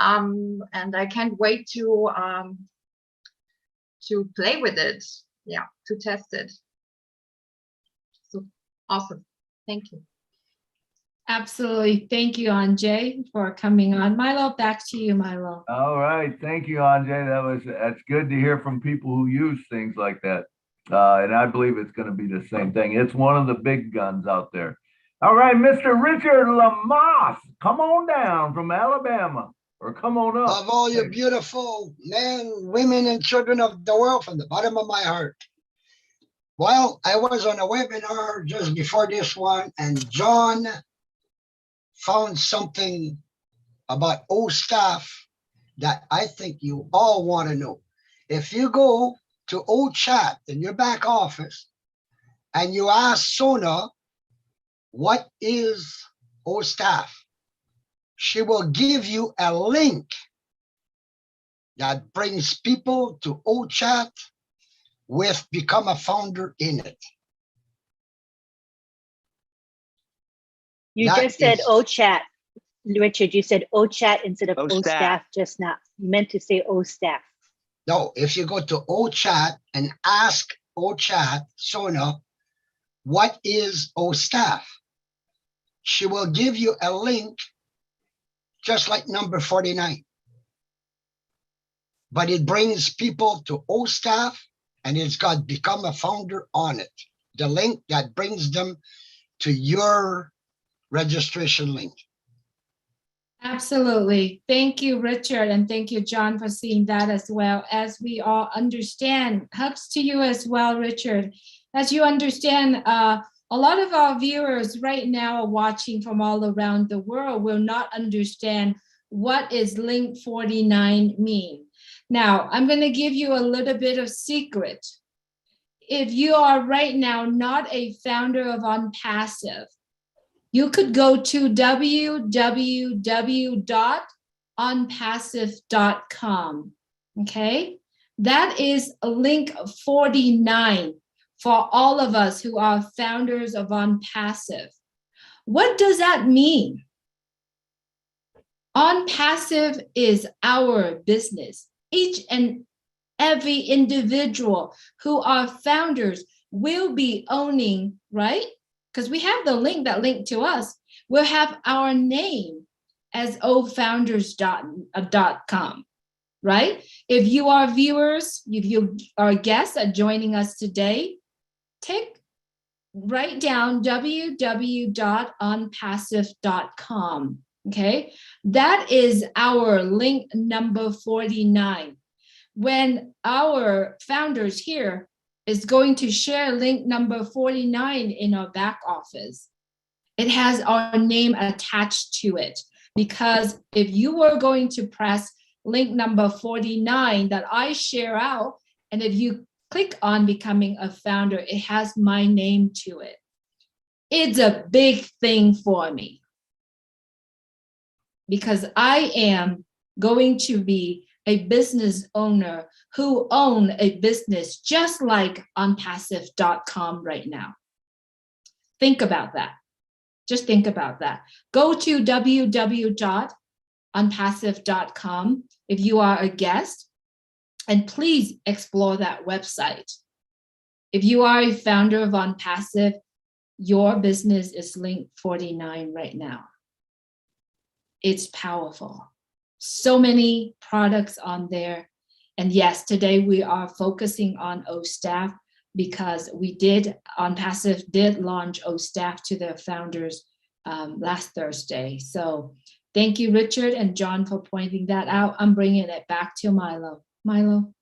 and I can't wait to play with it. Yeah, to test it. So awesome! Thank you. Absolutely. Thank you, Anjay, for coming on. Milo, back to you, Milo. All right. Thank you, Anjay. That's good to hear from people who use things like that. And I believe it's going to be the same thing. It's one of the big guns out there. All right, Mr. Richard Lamas, come on down from Alabama, or come on up. Of all you beautiful men, women, and children of the world, from the bottom of my heart. Well, I was on a webinar just before this one, and John found something about O staff that I think you all want to know. If you go to O chat in your back office and you ask Sona, what is O staff? She will give you a link that brings people to O chat with become a founder in it. You That just said is- OChat. Richard, you said OChat instead of O O staff. staff just now. You meant to say O staff. No, if you go to O chat and ask O chat, Sona, what is O staff? She will give you a link just like number 49. But it brings people to O staff and it's got become a founder on it. The link that brings them to your registration link. Absolutely. Thank you, Richard, and thank you, John, for seeing that as well. As we all understand, hugs to you as well, Richard. As you understand, a lot of our viewers right now are watching from all around the world will not understand what is Link 49 mean. Now, I'm going to give you a little bit of secret. If you are right now not a founder of OnPassive, you could go to www.onpassive.com. Okay, that is link 49 for all of us who are founders of OnPassive. What does that mean? OnPassive is our business. Each and every individual who are founders will be owning, right? Because we have the link that linked to us, we'll have our name as ofounders.com, right? If you are viewers, if you are guests that are joining us today, write down www.onpassive.com, okay? That is our link number 49. When our founders here is going to share link number 49 in our back office, it has our name attached to it. Because if you were going to press link number 49 that I share out, and if you click on becoming a founder, it has my name to it. It's a big thing for me because I am going to be a business owner who own a business just like onpassive.com right now. Think about that. Just think about that. Go to www.onpassive.com if you are a guest, and please explore that website. If you are a founder of OnPassive, your business is link 49 right now. It's powerful. So many products on there. And yes, today we are focusing on OStaff because OnPassive did launch OStaff to their founders last Thursday. So thank you, Richard and John, for pointing that out. I'm bringing it back to Milo. Milo.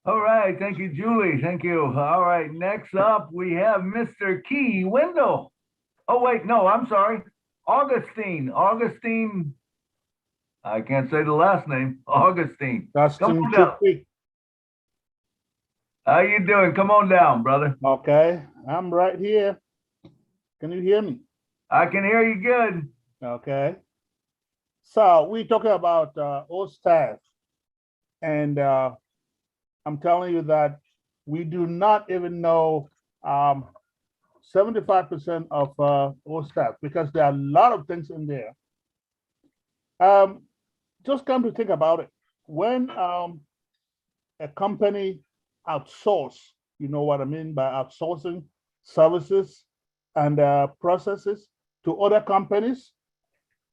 All right, thank you, Julie. Thank you. All right, next up we have Mr. Key Wendell. Oh wait, no, I'm sorry. Augustine. I can't say the last name. Augustine. Come on down. How you doing? Come on down, brother. Okay, I'm right here. Can you hear me? I can hear you good. Okay. So we're talking about OStaff, and I'm telling you that we do not even know 75% of OStaff because there are a lot of things in there. Just come to think about it. When a company outsource, you know what I mean by outsourcing services and processes to other companies,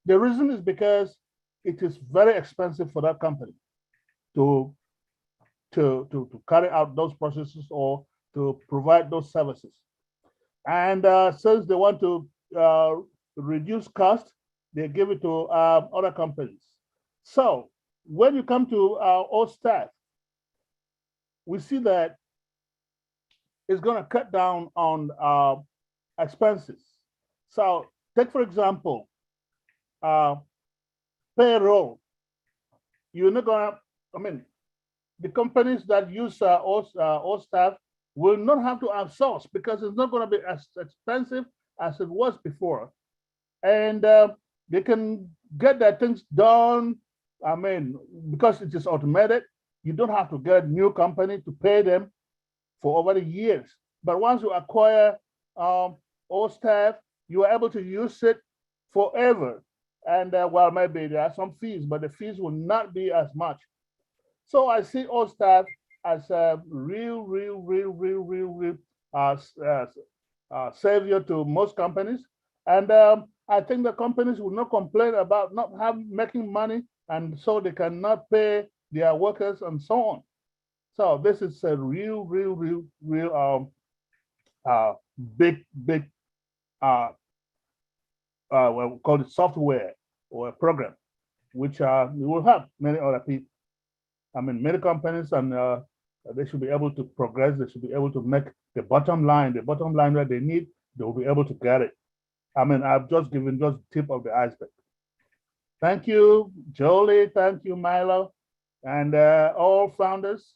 the reason is because it is very expensive for that company to carry out those processes or to provide those services. And since they want to reduce cost, they give it to other companies. So when you come to OStaff, we see that is going to cut down on expenses. So take, for example, payroll. You're not going to, I mean, the companies that use all staff will not have to outsource because it's not going to be as expensive as it was before. And they can get their things done. I mean, because it is automated, you don't have to get a new company to pay them for over the years. But once you acquire all staff, you are able to use it forever. And well, maybe there are some fees, but the fees will not be as much. So I see all staff as a real savior to most companies. And I think the companies will not complain about not making money, and so they cannot pay their workers and so on. So this is a real big well, we call it software or a program, which will help many other people. I mean, many companies, and they should be able to progress. They should be able to make the bottom line that they need. They will be able to get it. I mean, I've just given just the tip of the iceberg. Thank you, Jolie. Thank you, Milo, and all founders.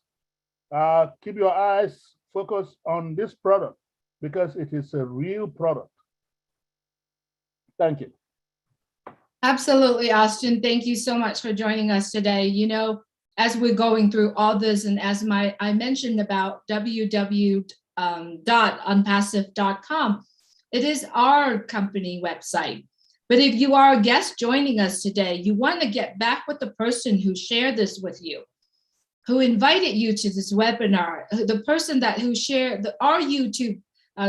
Keep your eyes focused on this product because it is a real product. Thank you. Absolutely, Austin. Thank you so much for joining us today. You know, as we're going through all this, and as I mentioned about www.unpassive.com, it is our company website. But if you are a guest joining us today, you want to get back with the person who shared this with you, who invited you to this webinar, the person who shared our YouTube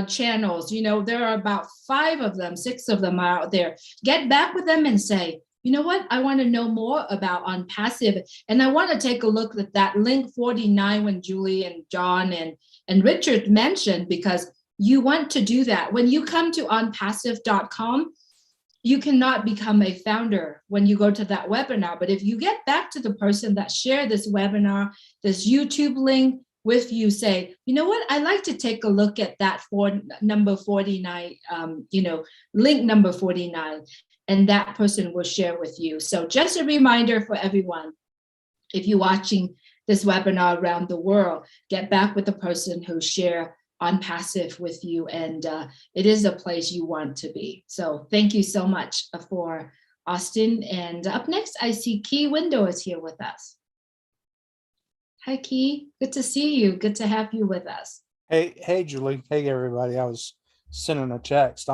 channels. You know, there are about 5 of them, 6 of them are out there. Get back with them and say, you know what, I want to know more about OnPassive, and I want to take a look at that link 49 when Julie and John and Richard mentioned, because you want to do that. When you come to onpassive.com, you cannot become a founder when you go to that webinar. But if you get back to the person that shared this webinar, this YouTube link with you, say, you know what, I'd like to take a look at that number 49, link number 49, and that person will share with you. So just a reminder for everyone, if you're watching this webinar around the world, get back with the person who shared OnPassive with you, and it is a place you want to be. So thank you so much for Austin. And up next, I see Key Window is here with us. Hi, Key. Good to see you. Good to have you with us. Hey, Julie. Hey, everybody. I was sending a text.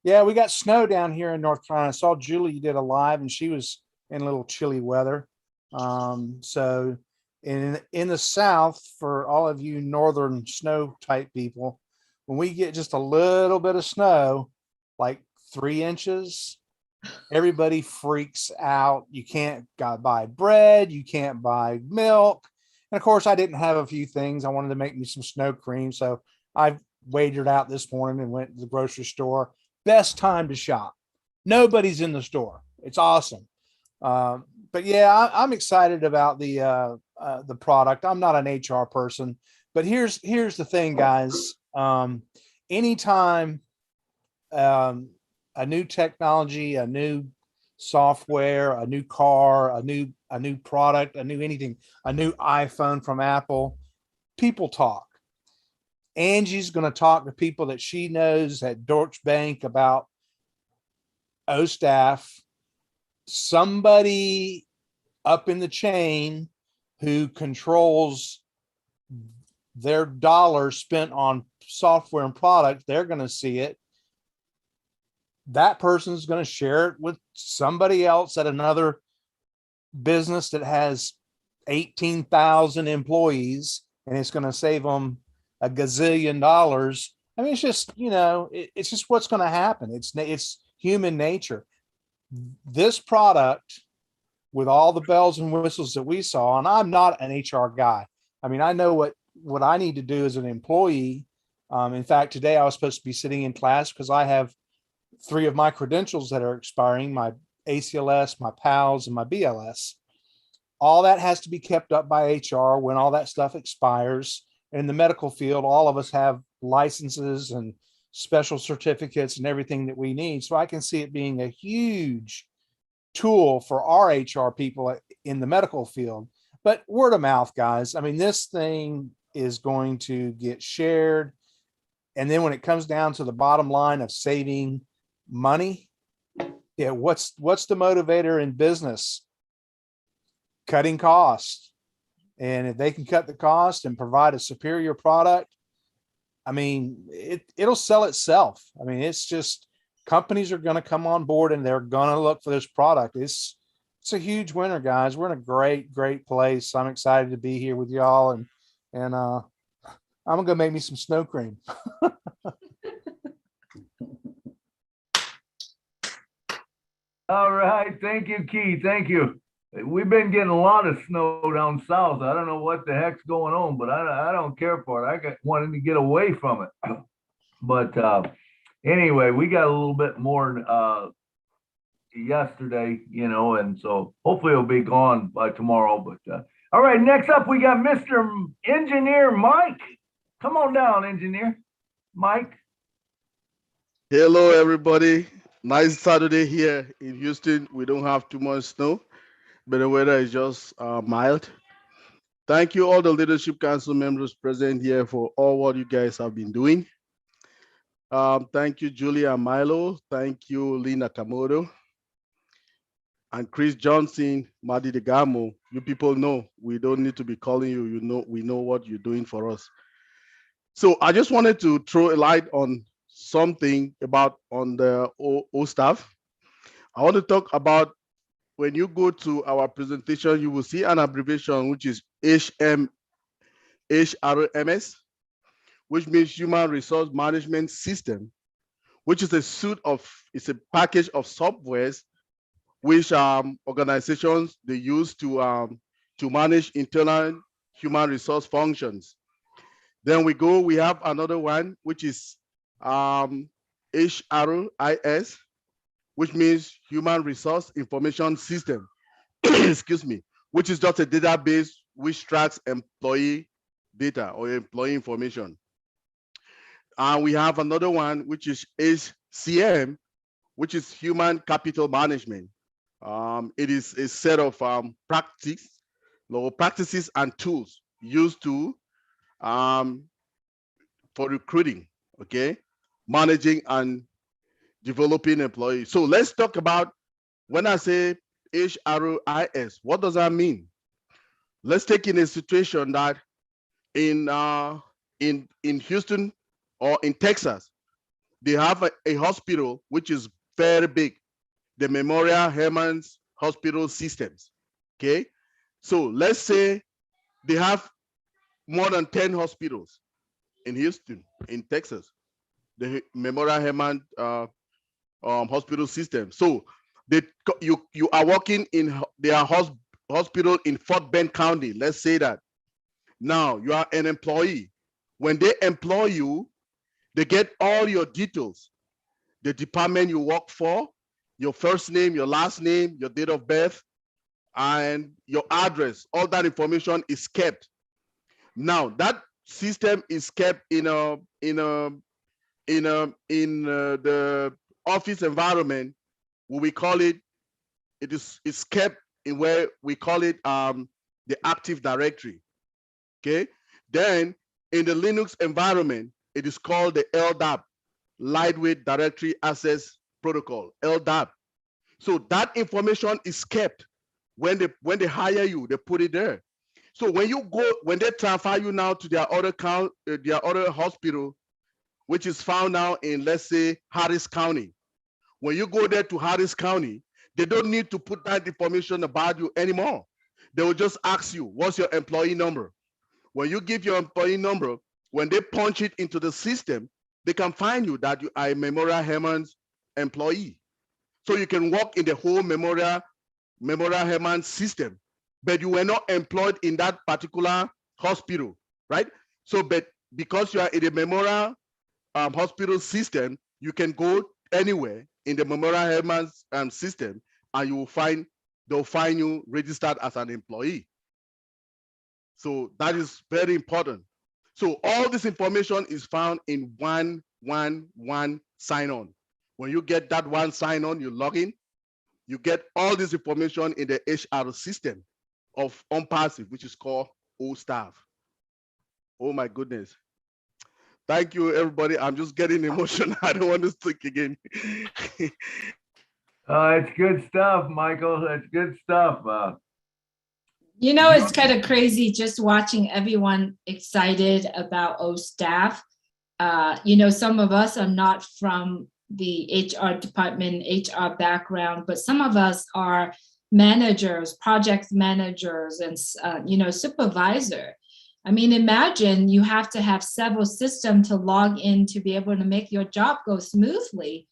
Yeah, we got snow down here in North Carolina. I saw Julie did a live, and she was in a little chilly weather. So in the South, for all of you northern snow type people, when we get just a little bit of snow, like 3 inches, everybody freaks out. You can't buy bread, you can't buy milk. And of course, I didn't have a few things. I wanted to make me some snow cream, so I waited out this morning and went to the grocery store. Best time to shop. Nobody's in the store. It's awesome. But yeah, I'm excited about the product. I'm not an HR person, but here's the thing, guys. Anytime a new technology, a new software, a new car, a new product, a new anything, a new iPhone from Apple, people talk. Angie's going to talk to people that she knows at Deutsche Bank about OSTAF. Somebody up in the chain who controls their dollars spent on software and product, they're going to see it. That person's going to share it with somebody else at another business that has 18,000 employees, and it's going to save them a gazillion dollars. I mean, it's just, it's just what's going to happen. It's human nature. This product, with all the bells and whistles that we saw, and I'm not an HR guy. I mean, I know what I need to do as an employee. In fact, today I was supposed to be sitting in class because I have 3 of my credentials that are expiring, my ACLS, my PALS, and my BLS. All that has to be kept up by HR when all that stuff expires. in the medical field, all of us have licenses and special certificates and everything that we need. So I can see it being a huge tool for our HR people in the medical field. But word of mouth, guys. I mean, this thing is going to get shared. And then when it comes down to the bottom line of saving money, yeah, what's the motivator in business? Cutting costs. And if they can cut the cost and provide a superior product, I mean, it'll sell itself. I mean, it's just companies are going to come on board and they're going to look for this product. It's a huge winner, guys. We're in a great place. I'm excited to be here with y'all, and I'm gonna make me some snow cream. All right, thank you, Keith. Thank you. We've been getting a lot of snow down south. I don't know what the heck's going on, but I don't care for it. I got wanting to get away from it. But anyway, we got a little bit more yesterday, you know, and so hopefully it'll be gone by tomorrow. But all right, next up we got Mr. Engineer Mike. Come on down, Engineer Mike. Hello, everybody. Nice Saturday here in Houston. We don't have too much snow, but the weather is just mild. Thank you, all the Leadership Council members present here, for all what you guys have been doing. Thank you, Julia and Milo. Thank you, Lina Kamoto. And Chris Johnson, Madi Degamo. You people know we don't need to be calling you. You know, we know what you're doing for us. So I just wanted to throw a light on something about on the O staff. I want to talk about, when you go to our presentation, you will see an abbreviation which is HRMS, which means Human Resource Management System, which is it's a package of softwares which organizations they use to manage internal human resource functions. Then we have another one, which is HRIS, which means Human Resource Information System, excuse me, which is just a database which tracks employee data or employee information. And we have another one, which is HCM, which is Human Capital Management. It is a set of practices and tools used to for recruiting, okay, managing and developing employees. So let's talk about, when I say HRIS, what does that mean? Let's take in a situation that in Houston or in Texas, they have a hospital which is very big, the Memorial Hermann Hospital Systems, okay? So let's say they have more than 10 hospitals in Houston, in Texas, the Memorial Hermann Hospital System. So you are working in their hospital in Fort Bend County, let's say that. Now you are an employee. When they employ you, they get all your details, the department you work for, your first name, your last name, your date of birth, and your address. All that information is kept. Now that system is kept in the office environment. We call it. It's kept in where we call it the Active Directory. Okay. Then in the Linux environment, it is called the LDAP, Lightweight Directory Access Protocol, LDAP. So that information is kept. When they hire you, they put it there. So when they transfer you now to their other hospital, which is found now in, let's say, Harris County. When you go there to Harris County, they don't need to put that information about you anymore. They will just ask you, what's your employee number? When you give your employee number, when they punch it into the system, they can find you that you are a Memorial Hermann's employee. So you can work in the whole Memorial Hermann system, but you were not employed in that particular hospital, right? So, but because you are in the Memorial hospital system, you can go anywhere in the Memorial Hermann system, and they'll find you registered as an employee. So that is very important. So all this information is found in one sign-on. When you get that one sign-on, you log in, you get all this information in the HR system of OnPassive, which is called OStaff. Oh my goodness. Thank you, everybody. I'm just getting emotional. I don't want to speak again. It's good stuff, Michael. It's good stuff. You know, it's kind of crazy just watching everyone excited about OStaff. You know, some of us are not from the HR department, HR background, but some of us are managers, project managers, and, you know, supervisor. I mean, imagine you have to have several systems to log in to be able to make your job go smoothly.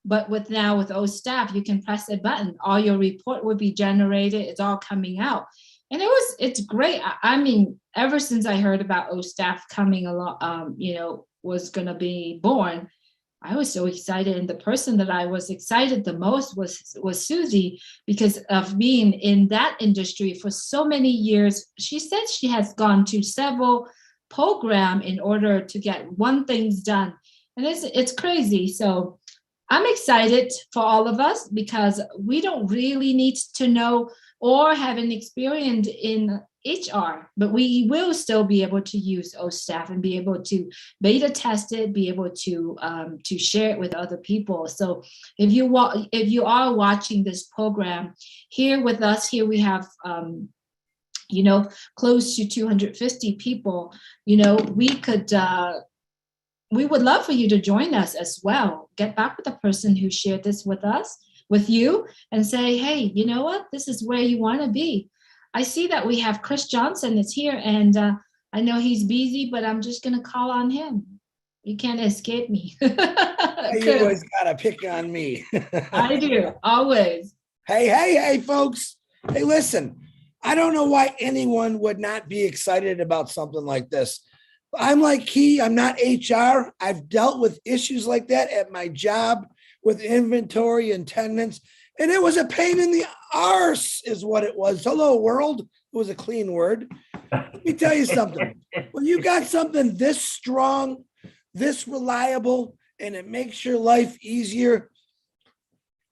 But with OStaff, you can press a button, all your report will be generated, it's all coming out. And it's great. I mean, ever since I heard about OStaff coming along, you know, was gonna be born, I was so excited. And the person that I was excited the most was Susie, because of being in that industry for so many years. She said she has gone to several programs in order to get one thing's done. And it's crazy. So I'm excited for all of us because we don't really need to know or have an experience in HR, but we will still be able to use OStaff and be able to beta test it, be able to share it with other people. So if you are watching this program here with us, here we have you know, close to 250 people. You know, we would love for you to join us as well. Get back with the person who shared this with you, and say, hey, you know what? This is where you want to be. I see that we have Chris Johnson is here, and I know he's busy, but I'm just going to call on him. You can't escape me. You always got to pick on me. I do, always. Hey, folks. Hey, listen, I don't know why anyone would not be excited about something like this. I'm like Key, I'm not HR. I've dealt with issues like that at my job with inventory and attendance, and it was a pain in the arse is what it was. Hello, world. It was a clean word. Let me tell you something. When you got something this strong, this reliable, and it makes your life easier,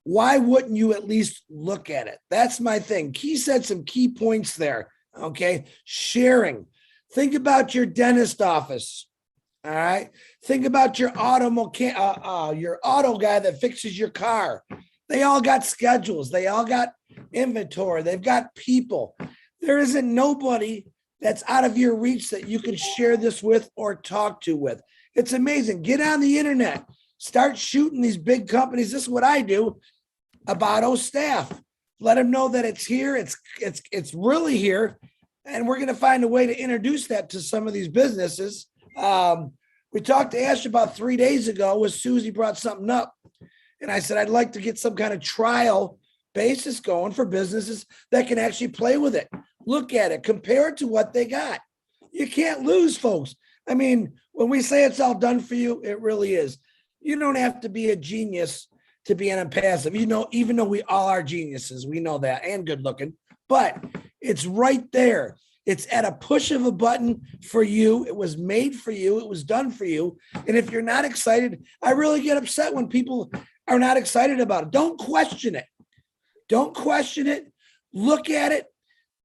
why wouldn't you at least look at it? That's my thing. Key said some key points there, okay? Sharing. Think about your dentist office, all right? Think about your auto guy that fixes your car. They all got schedules. They all got inventory. They've got people. There isn't nobody that's out of your reach that you can share this with or talk to with. It's amazing. Get on the internet. Start shooting these big companies. This is what I do about OStaff. Let them know that it's here. It's really here. And we're going to find a way to introduce that to some of these businesses. We talked to Ash about 3 days ago when Susie brought something up. And I said, I'd like to get some kind of trial basis going for businesses that can actually play with it. Look at it, compare it to what they got. You can't lose, folks. I mean, when we say it's all done for you, it really is. You don't have to be a genius to be an impassive. You know, even though we all are geniuses, we know that, and good looking, but it's right there. It's at a push of a button for you. It was made for you. It was done for you. And if you're not excited, I really get upset when people are not excited about it. Don't question it. Don't question it. Look at it.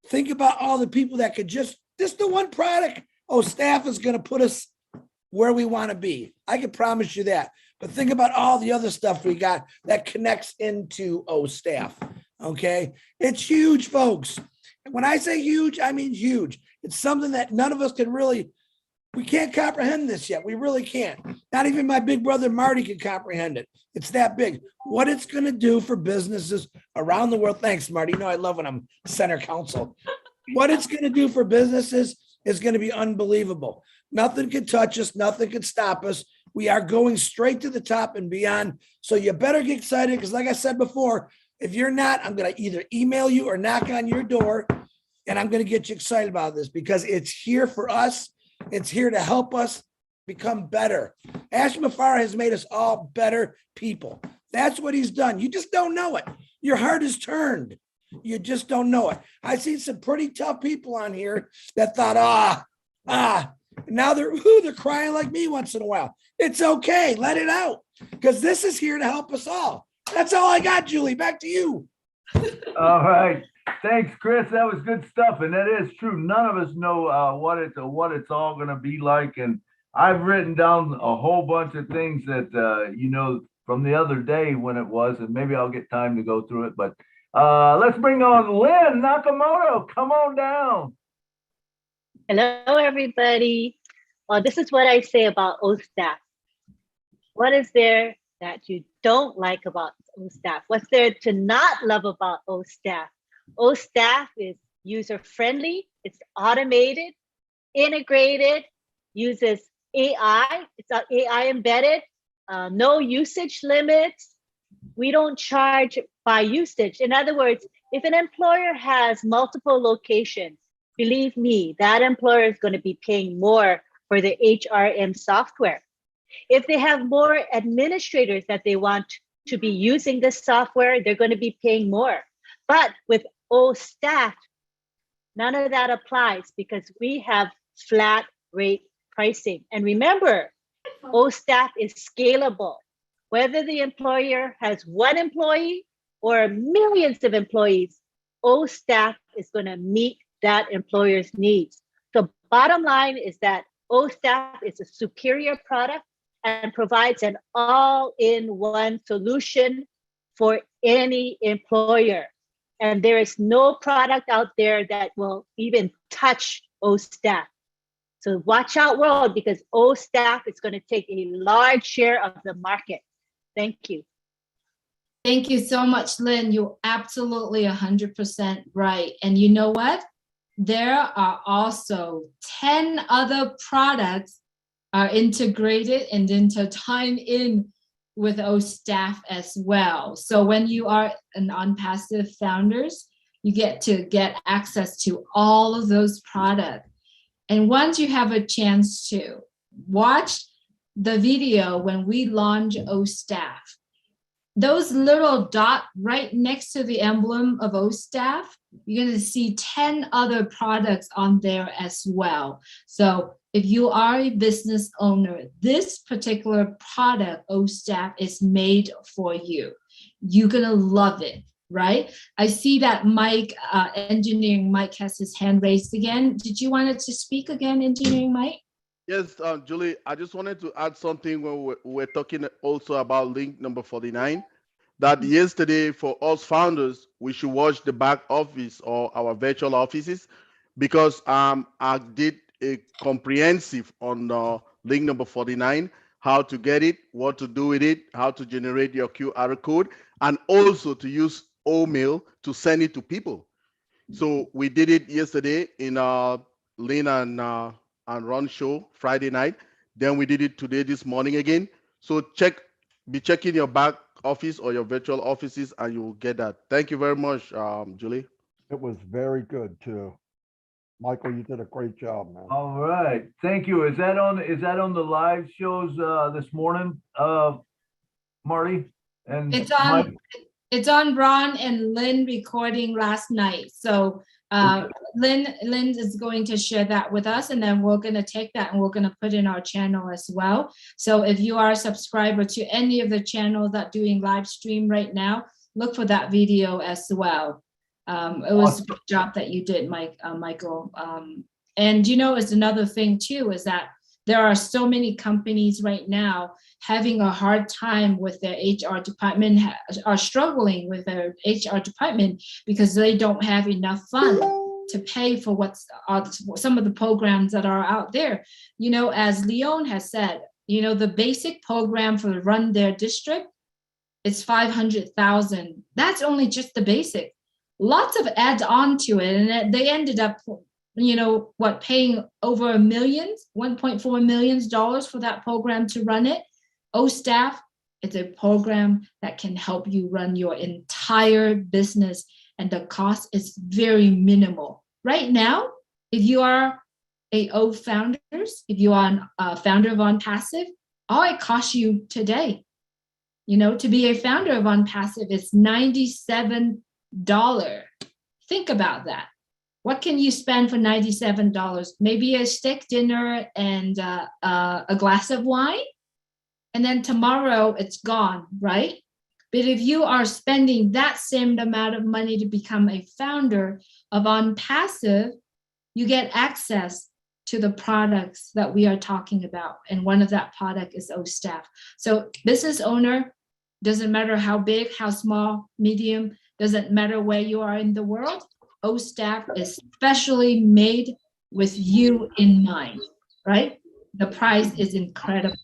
Think about all the people that could just the one product. OStaff is going to put us where we want to be. I can promise you that. But think about all the other stuff we got that connects into OStaff. Okay. It's huge, folks. When I say huge, I mean huge. It's something that none of us can we can't comprehend this yet. We really can't. Not even my big brother Marty can comprehend it. It's that big. What it's going to do for businesses around the world. Thanks, Marty. You know, I love when I'm center council. What it's going to do for businesses is going to be unbelievable. Nothing can touch us. Nothing can stop us. We are going straight to the top and beyond. So you better get excited because like I said before, if you're not, I'm going to either email you or knock on your door and I'm going to get you excited about this because it's here for us. It's here to help us become better. Ash Mafara has made us all better people. That's what he's done. You just don't know it. Your heart is turned. You just don't know it. I've seen some pretty tough people on here that thought, Now they're crying like me once in a while. It's okay. Let it out. Because this is here to help us all. That's all I got, Julie. Back to you. All right. Thanks, Chris. That was good stuff. And that is true. None of us know what it's all going to be like. And I've written down a whole bunch of things that, from the other day when it was, and maybe I'll get time to go through it. But let's bring on Lynn Nakamoto. Come on down. Hello, everybody. Well, this is what I say about OSTAF. What is there that you don't like about OSTAF? What's there to not love about OSTAF? OSTAF is user-friendly, it's automated, integrated, uses AI, it's AI embedded, no usage limits. We don't charge by usage. In other words, if an employer has multiple locations, believe me, that employer is going to be paying more for the HRM software. If they have more administrators that they want to be using this software, they're going to be paying more. But with OSTAF, none of that applies because we have flat rate pricing. And remember, OSTAF is scalable. Whether the employer has one employee or millions of employees, OSTAF is going to meet that employer's needs. So bottom line is that OSTAF is a superior product and provides an all-in-one solution for any employer. And there is no product out there that will even touch OSTAF. So watch out, world, because OSTAF is going to take a large share of the market. Thank you. Thank you so much, Lynn. You're absolutely 100% right. And you know what? There are also 10 other products are integrated and intertwined in with OSTAF as well. So when you are an OnPassive founders, you get to get access to all of those products. And once you have a chance to watch the video when we launch OSTAF, those little dot right next to the emblem of OSTAF, you're going to see 10 other products on there as well. So if you are a business owner, this particular product, OSTAF, is made for you. You're going to love it, right? I see that Mike, Engineering Mike, has his hand raised again. Did you want to speak again, Engineering Mike? Yes, Julie, I just wanted to add something when we're talking also about link number 49, that yesterday for us founders, we should watch the back office or our virtual offices, because I did a comprehensive on link number 49, how to get it, what to do with it, how to generate your QR code, and also to use OMail to send it to people. So we did it yesterday in Lynn and Ron show Friday night. Then we did it today, this morning again. So be checking your back office or your virtual offices and you will get that. Thank you very much, Julie. It was very good too. Michael, you did a great job, man. All right. Thank you. Is that on the live shows this morning, Marty? And it's on Mike? It's on Ron and Lynn recording last night. So Lynn is going to share that with us, and then we're going to take that and we're going to put in our channel as well. So if you are a subscriber to any of the channels that doing live stream right now, look for that video as well. It was a good job that you did, Michael. And it's another thing too, is that there are so many companies right now having a hard time with their HR department, are struggling with their HR department because they don't have enough funds to pay for some of the programs that are out there. As Leon has said, the basic program for run their district is $500,000. That's only just the basic. Lots of adds on to it, and they ended up paying over $1.4 million for that program to run it. OSTAF is a program that can help you run your entire business, and the cost is very minimal. Right now, if you are founders, if you are a founder of OnPassive, all it costs you today, to be a founder of OnPassive is $97. Think about that. What can you spend for $97? Maybe a steak dinner and a glass of wine, and then tomorrow it's gone, right? But if you are spending that same amount of money to become a founder of On Passive, you get access to the products that we are talking about. And one of that product is OStaff. So business owner, doesn't matter how big, how small, medium, doesn't matter where you are in the world, OStaff is specially made with you in mind, right? The price is incredible.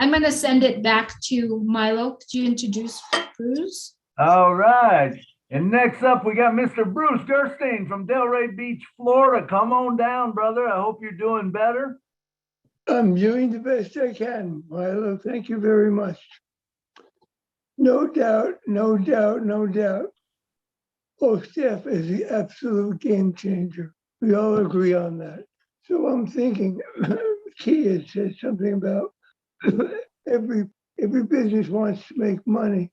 I'm going to send it back to Milo. Could you introduce Bruce? All right. And next up, we got Mr. Bruce Gerstein from Delray Beach, Florida. Come on down, brother. I hope you're doing better. I'm doing the best I can, Milo. Thank you very much. No doubt, no doubt, no doubt. OStaff is the absolute game changer. We all agree on that. So I'm thinking, Kia said something about every business wants to make money.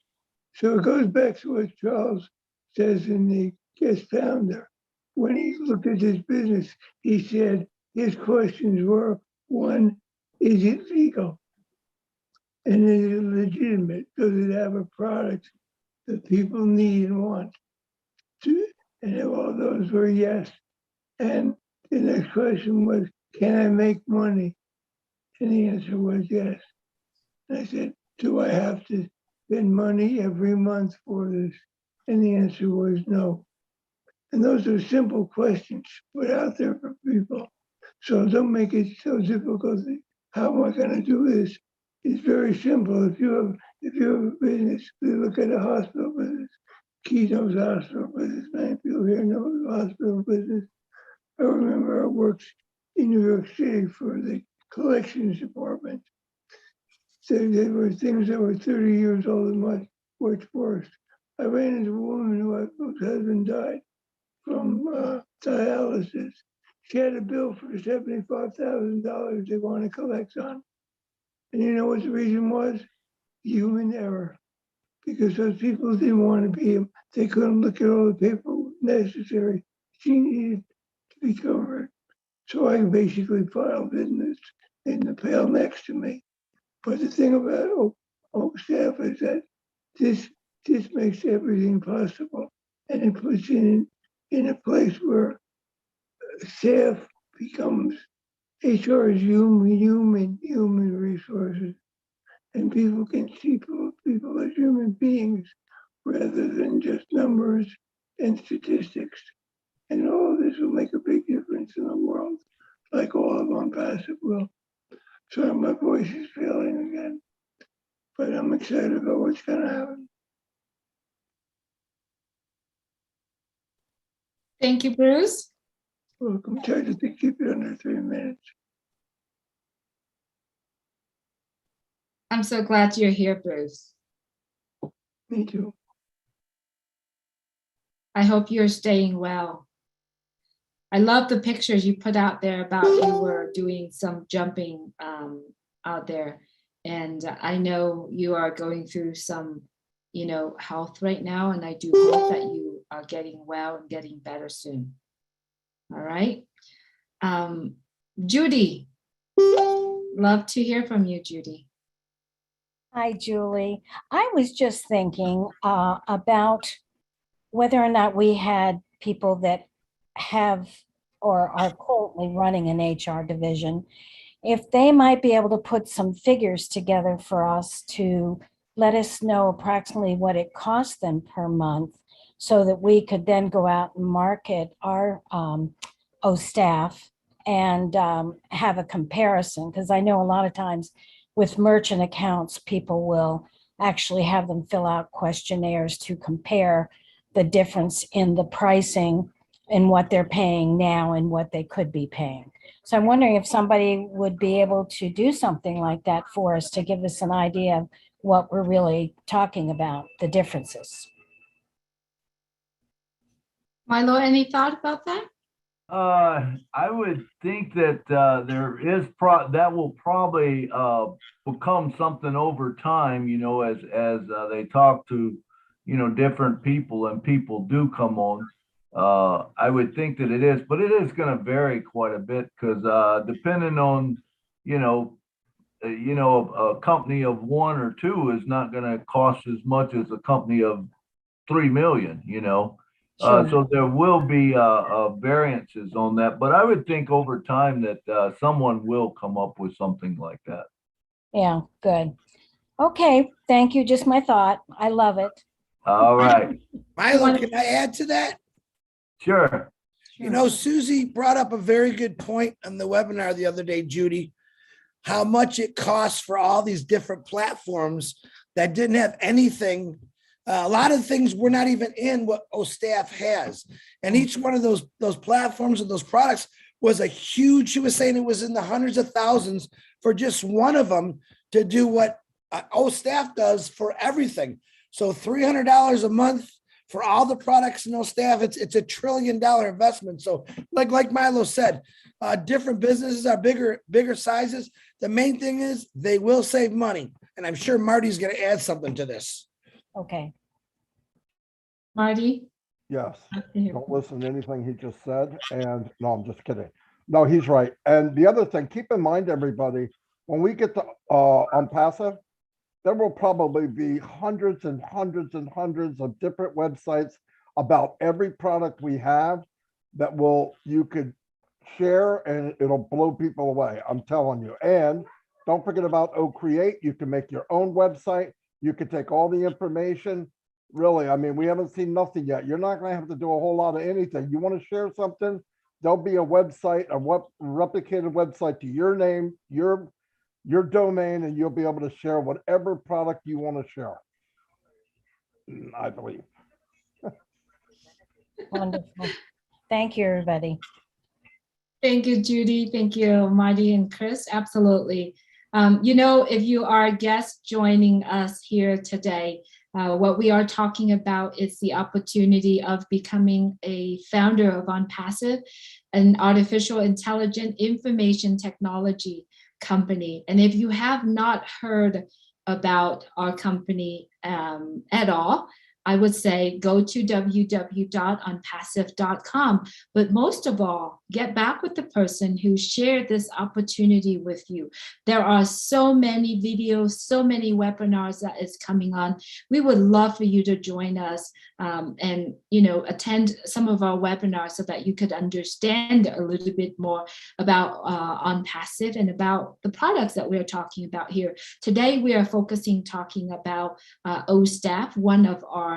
So it goes back to what Charles says in the guest founder. When he looked at his business, he said his questions were, one, is it legal? And is it legitimate? Does it have a product that people need and want? And all those were yes. And the next question was, can I make money? And the answer was yes. And I said, do I have to spend money every month for this? And the answer was no. And those are simple questions put out there for people. So don't make it so difficult. How am I going to do this? It's very simple. If you have a business, you look at a hospital business. Key knows hospital business. Many people here know the hospital business. I remember I worked in New York City for the collections department. So there were things that were 30 years old and much worse. I ran into a woman whose husband died from dialysis. She had a bill for $75,000 they want to collect on. And you know what the reason was? Human error. Because those people didn't want to be, they couldn't look at all the paperwork necessary. She needed to be covered. So I basically filed in the pail next to me. But the thing about OStaff is that this makes everything possible. And it puts in a place where staff becomes, HR is human resources. And people can see people as human beings rather than just numbers and statistics. And all of this will make a big difference in the world, like all of On Passive will. Sorry, my voice is failing again, but I'm excited about what's going to happen. Thank you, Bruce. Welcome. Try to keep it under 3 minutes. I'm so glad you're here, Bruce. Me too. I hope you're staying well. I love the pictures you put out there about you were doing some jumping out there. And I know you are going through some, health right now. And I do hope that you are getting well and getting better soon. All right. Judy, love to hear from you, Judy. Hi, Julie. I was just thinking about whether or not we had people that have or are currently running an HR division, if they might be able to put some figures together for us to let us know approximately what it costs them per month so that we could then go out and market our OStaff and have a comparison. Because I know a lot of times with merchant accounts, people will actually have them fill out questionnaires to compare the difference in the pricing and what they're paying now and what they could be paying. So I'm wondering if somebody would be able to do something like that for us to give us an idea of what we're really talking about, the differences. Milo, any thought about that? I would think that there is that will probably become something over time, as they talk to, different people and people do come on. I would think that it is, but it is going to vary quite a bit because depending on, you know, a company of 1 or 2 is not going to cost as much as a company of 3 million, you know. Sure. So there will be variances on that, but I would think over time that someone will come up with something like that. Yeah, good. Okay, thank you. Just my thought. I love it. All right. Milo, can I add to that? Sure. You know, Susie brought up a very good point on the webinar the other day, Judy, how much it costs for all these different platforms that didn't have anything. A lot of things were not even in what OSTAF has. And each one of those platforms and those products was a huge, she was saying it was in the hundreds of thousands for just one of them to do what OSTAF does for everything. So $300 a month for all the products in OSTAF, it's $1 trillion investment. So like Milo said, different businesses are bigger sizes. The main thing is they will save money. And I'm sure Marty's going to add something to this. Okay. Marty? Yes, don't listen to anything he just said. And no, I'm just kidding. No, he's right. And the other thing, keep in mind, everybody, when we get to on passive, there will probably be hundreds and hundreds and hundreds of different websites about every product we have that you could share and it'll blow people away. I'm telling you. And don't forget about Create. You can make your own website. You can take all the information. Really, I mean, we haven't seen nothing yet. You're not going to have to do a whole lot of anything. You want to share something? There'll be a website, a replicated website to your name, your domain, and you'll be able to share whatever product you want to share. I believe. Wonderful. Thank you, everybody. Thank you, Judy. Thank you, Marty and Chris. Absolutely. You know, if you are a guest joining us here today, what we are talking about is the opportunity of becoming a founder of OnPassive, an artificial intelligent information technology company. And if you have not heard about our company at all, I would say go to www.onpassive.com. But most of all, get back with the person who shared this opportunity with you. There are so many videos, so many webinars that is coming on. We would love for you to join us and attend some of our webinars so that you could understand a little bit more about OnPassive and about the products that we're talking about here. Today, we are talking about OSTAF, one of our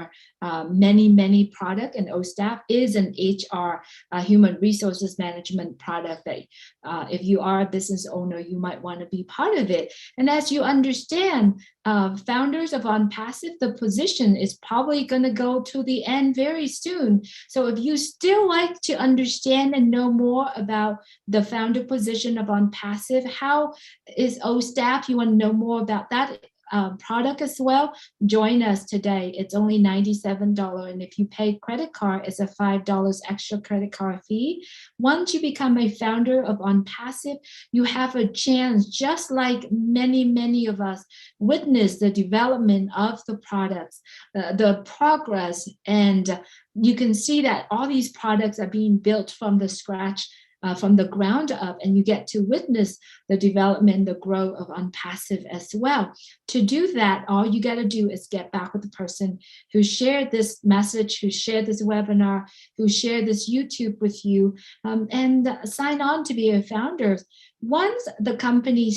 many product, and OSTAF is an HR human resources management product that if you are a business owner, you might want to be part of it. And as you understand, founders of OnPassive, the position is probably going to go to the end very soon. So if you still like to understand and know more about the founder position of OnPassive, how is OSTAF, you want to know more about that product as well, join us today. It's only $97, and if you pay credit card, it's a $5 extra credit card fee. Once you become a founder of OnPassive, you have a chance, just like many of us, witness the development of the products, the progress, and you can see that all these products are being built from the scratch, from the ground up, and you get to witness the development, the growth of OnPassive as well. To do that, all you got to do is get back with the person who shared this message, who shared this webinar, who shared this YouTube with you, and sign on to be a founder. Once the company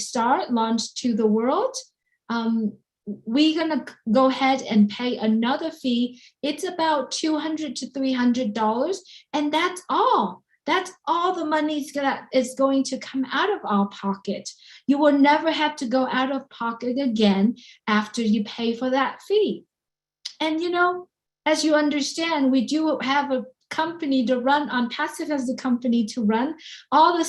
launched to the world, we're going to go ahead and pay another fee. It's about $200 to $300, and that's all. That's all the money that is going to come out of our pocket. You will never have to go out of pocket again after you pay for that fee. And as you understand, we do have a company to run. OnPassive as the company to run. All the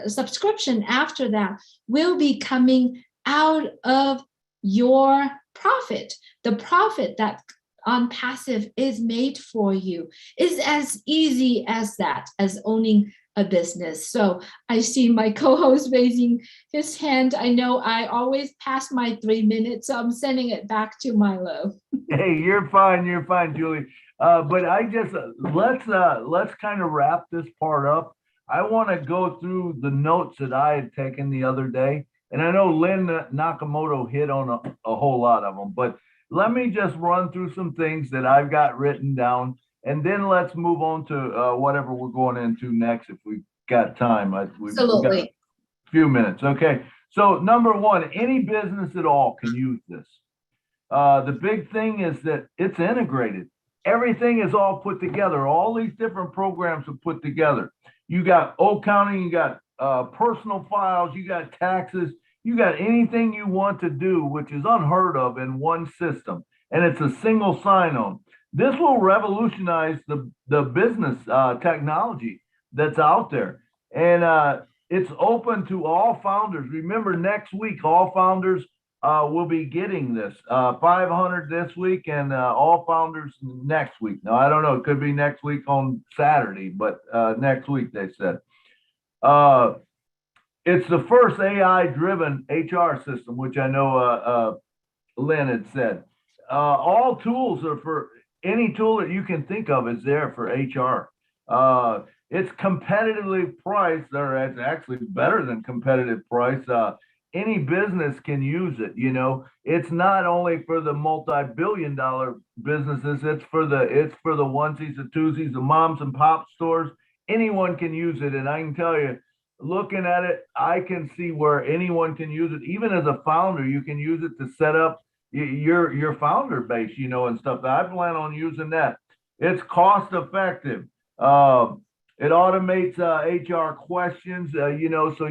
subscription after that will be coming out of your profit. The profit that OnPassive is made for you. Is as easy as that, as owning a business. So I see my co-host raising his hand. I know I always pass my 3 minutes, so I'm sending it back to Milo. Hey, you're fine, Julie. But I just let's kind of wrap this part up. I want to go through the notes that I had taken the other day, and I know Lynn Nakamoto hit on a whole lot of them. But let me just run through some things that I've got written down, and then let's move on to whatever we're going into next if we've got time. We got Absolutely. a few minutes. Okay. So number one, any business at all can use this. The big thing is that it's integrated. Everything is all put together. All these different programs are put together. You got accounting, you got personal files, you got taxes, you got anything you want to do, which is unheard of in one system. And it's a single sign-on. This will revolutionize the business technology that's out there. And it's open to all founders. Remember, next week, all founders will be getting this 500 this week and all founders next week. Now, I don't know. It could be next week on Saturday, but next week, they said. It's the first AI-driven HR system, which I know Lynn had said. All tools are for any tool that you can think of is there for HR. It's competitively priced, or it's actually better than competitive price. Any business can use it. You know, it's not only for the multi-billion-dollar businesses. It's for the onesies, the twosies, the moms and pop stores. Anyone can use it, and I can tell you, looking at it, I can see where anyone can use it. Even as a founder, you can use it to set up your founder base, you know, and stuff. I plan on using that. It's cost effective. It automates HR questions, you know, so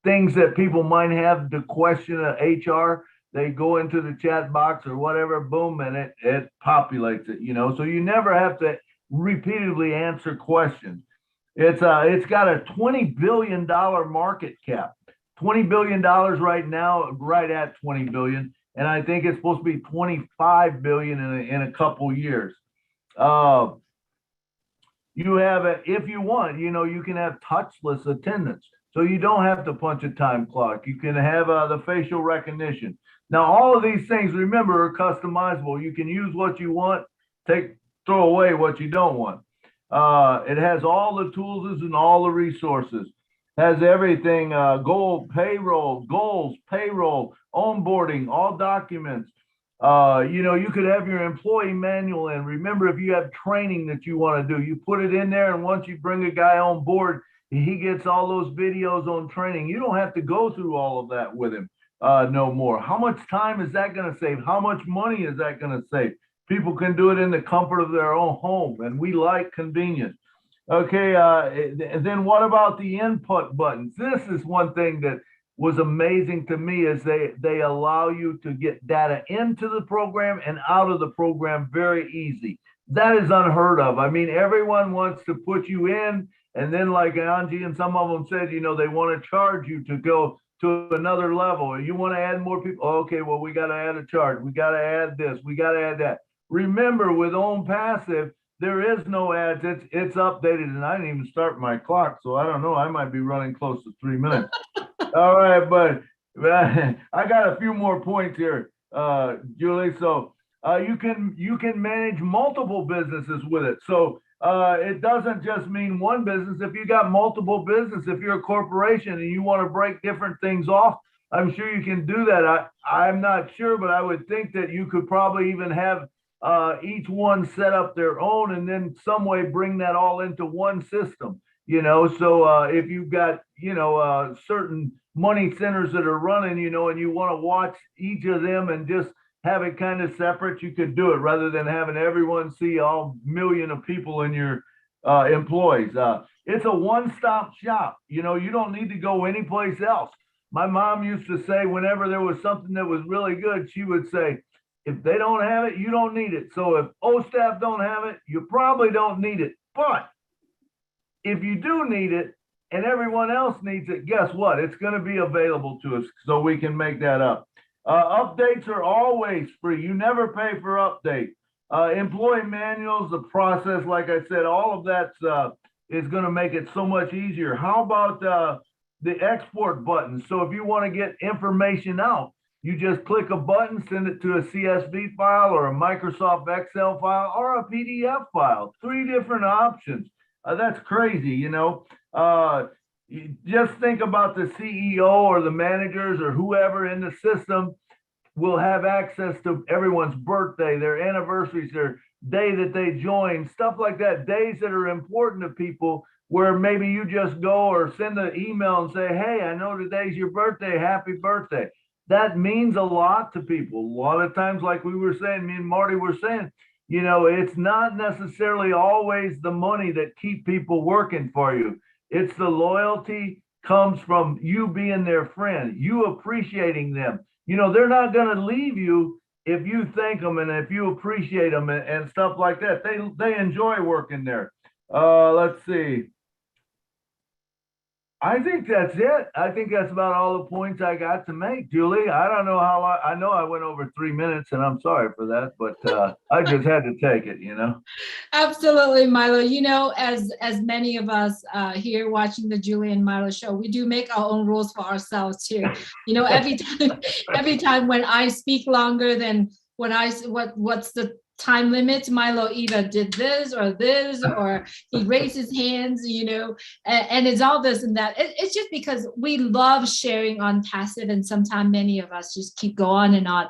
things that people might have to question HR, they go into the chat box or whatever, boom, and it populates it, you know, so you never have to repeatedly answer questions. It's got a $20 billion market cap, $20 billion right now, right at 20 billion. And I think it's supposed to be 25 billion in a couple years. You have it if you want, you know, you can have touchless attendance. So you don't have to punch a time clock. You can have the facial recognition. Now, all of these things, remember, are customizable. You can use what you want, throw away what you don't want. It has all the tools and all the resources. Has everything, goals, payroll, onboarding, all documents. You know, you could have your employee manual in. Remember, if you have training that you want to do, you put it in there, and once you bring a guy on board, he gets all those videos on training. You don't have to go through all of that with him no more. How much time is that going to save? How much money is that going to save? People can do it in the comfort of their own home, and we like convenience. Okay, then what about the input buttons? This is one thing that was amazing to me, is they allow you to get data into the program and out of the program very easy. That is unheard of. I mean, everyone wants to put you in, and then like Angie and some of them said, you know, they want to charge you to go to another level. You want to add more people. Okay, well, we got to add a charge. We got to add this. We got to add that. Remember, with Own Passive, there is no ads. It's updated, and I didn't even start my clock, so I don't know. I might be running close to 3 minutes. All right, but I got a few more points here, Julie. So you can manage multiple businesses with it. So it doesn't just mean one business. If you got multiple business, if you're a corporation and you want to break different things off, I'm sure you can do that. I'm not sure, but I would think that you could probably even have each one set up their own, and then some way bring that all into one system, you know. So if you've got, you know, certain money centers that are running, you know, and you want to watch each of them and just have it kind of separate, you could do it rather than having everyone see all million of people in your employees. It's a one-stop shop. You know, you don't need to go anyplace else. My mom used to say, whenever there was something that was really good, she would say, if they don't have it, you don't need it. So if OSTAF don't have it, you probably don't need it. But if you do need it and everyone else needs it, guess what? It's going to be available to us, so we can make that up. Updates are always free. You never pay for updates. Employee manuals, the process, like I said, all of that is going to make it so much easier. How about the export button? So if you want to get information out, You just click a button, send it to a CSV file or a Microsoft Excel file or a PDF file. 3 different options. That's crazy, you know. You just think about the CEO or the managers or whoever in the system will have access to everyone's birthday, their anniversaries, their day that they join, stuff like that, days that are important to people where maybe you just go or send an email and say, hey, I know today's your birthday, happy birthday. That means a lot to people. A lot of times, like we were saying, me and Marty were saying, you know, it's not necessarily always the money that keep people working for you. It's the loyalty comes from you being their friend, you appreciating them. You know, they're not going to leave you if you thank them and if you appreciate them and stuff like that. They enjoy working there. Let's see. I think that's it. I think that's about all the points I got to make, Julie. I don't know how long. I know I went over 3 minutes, and I'm sorry for that, but I just had to take it, you know. Absolutely, Milo. You know, as many of us here watching the Julie and Milo show, we do make our own rules for ourselves too. You know, every time when I speak longer than what's the time limit, Milo either did this, or he raised his hands, you know, and it's all this and that. It's just because we love sharing on passive, and sometimes many of us just keep going and on,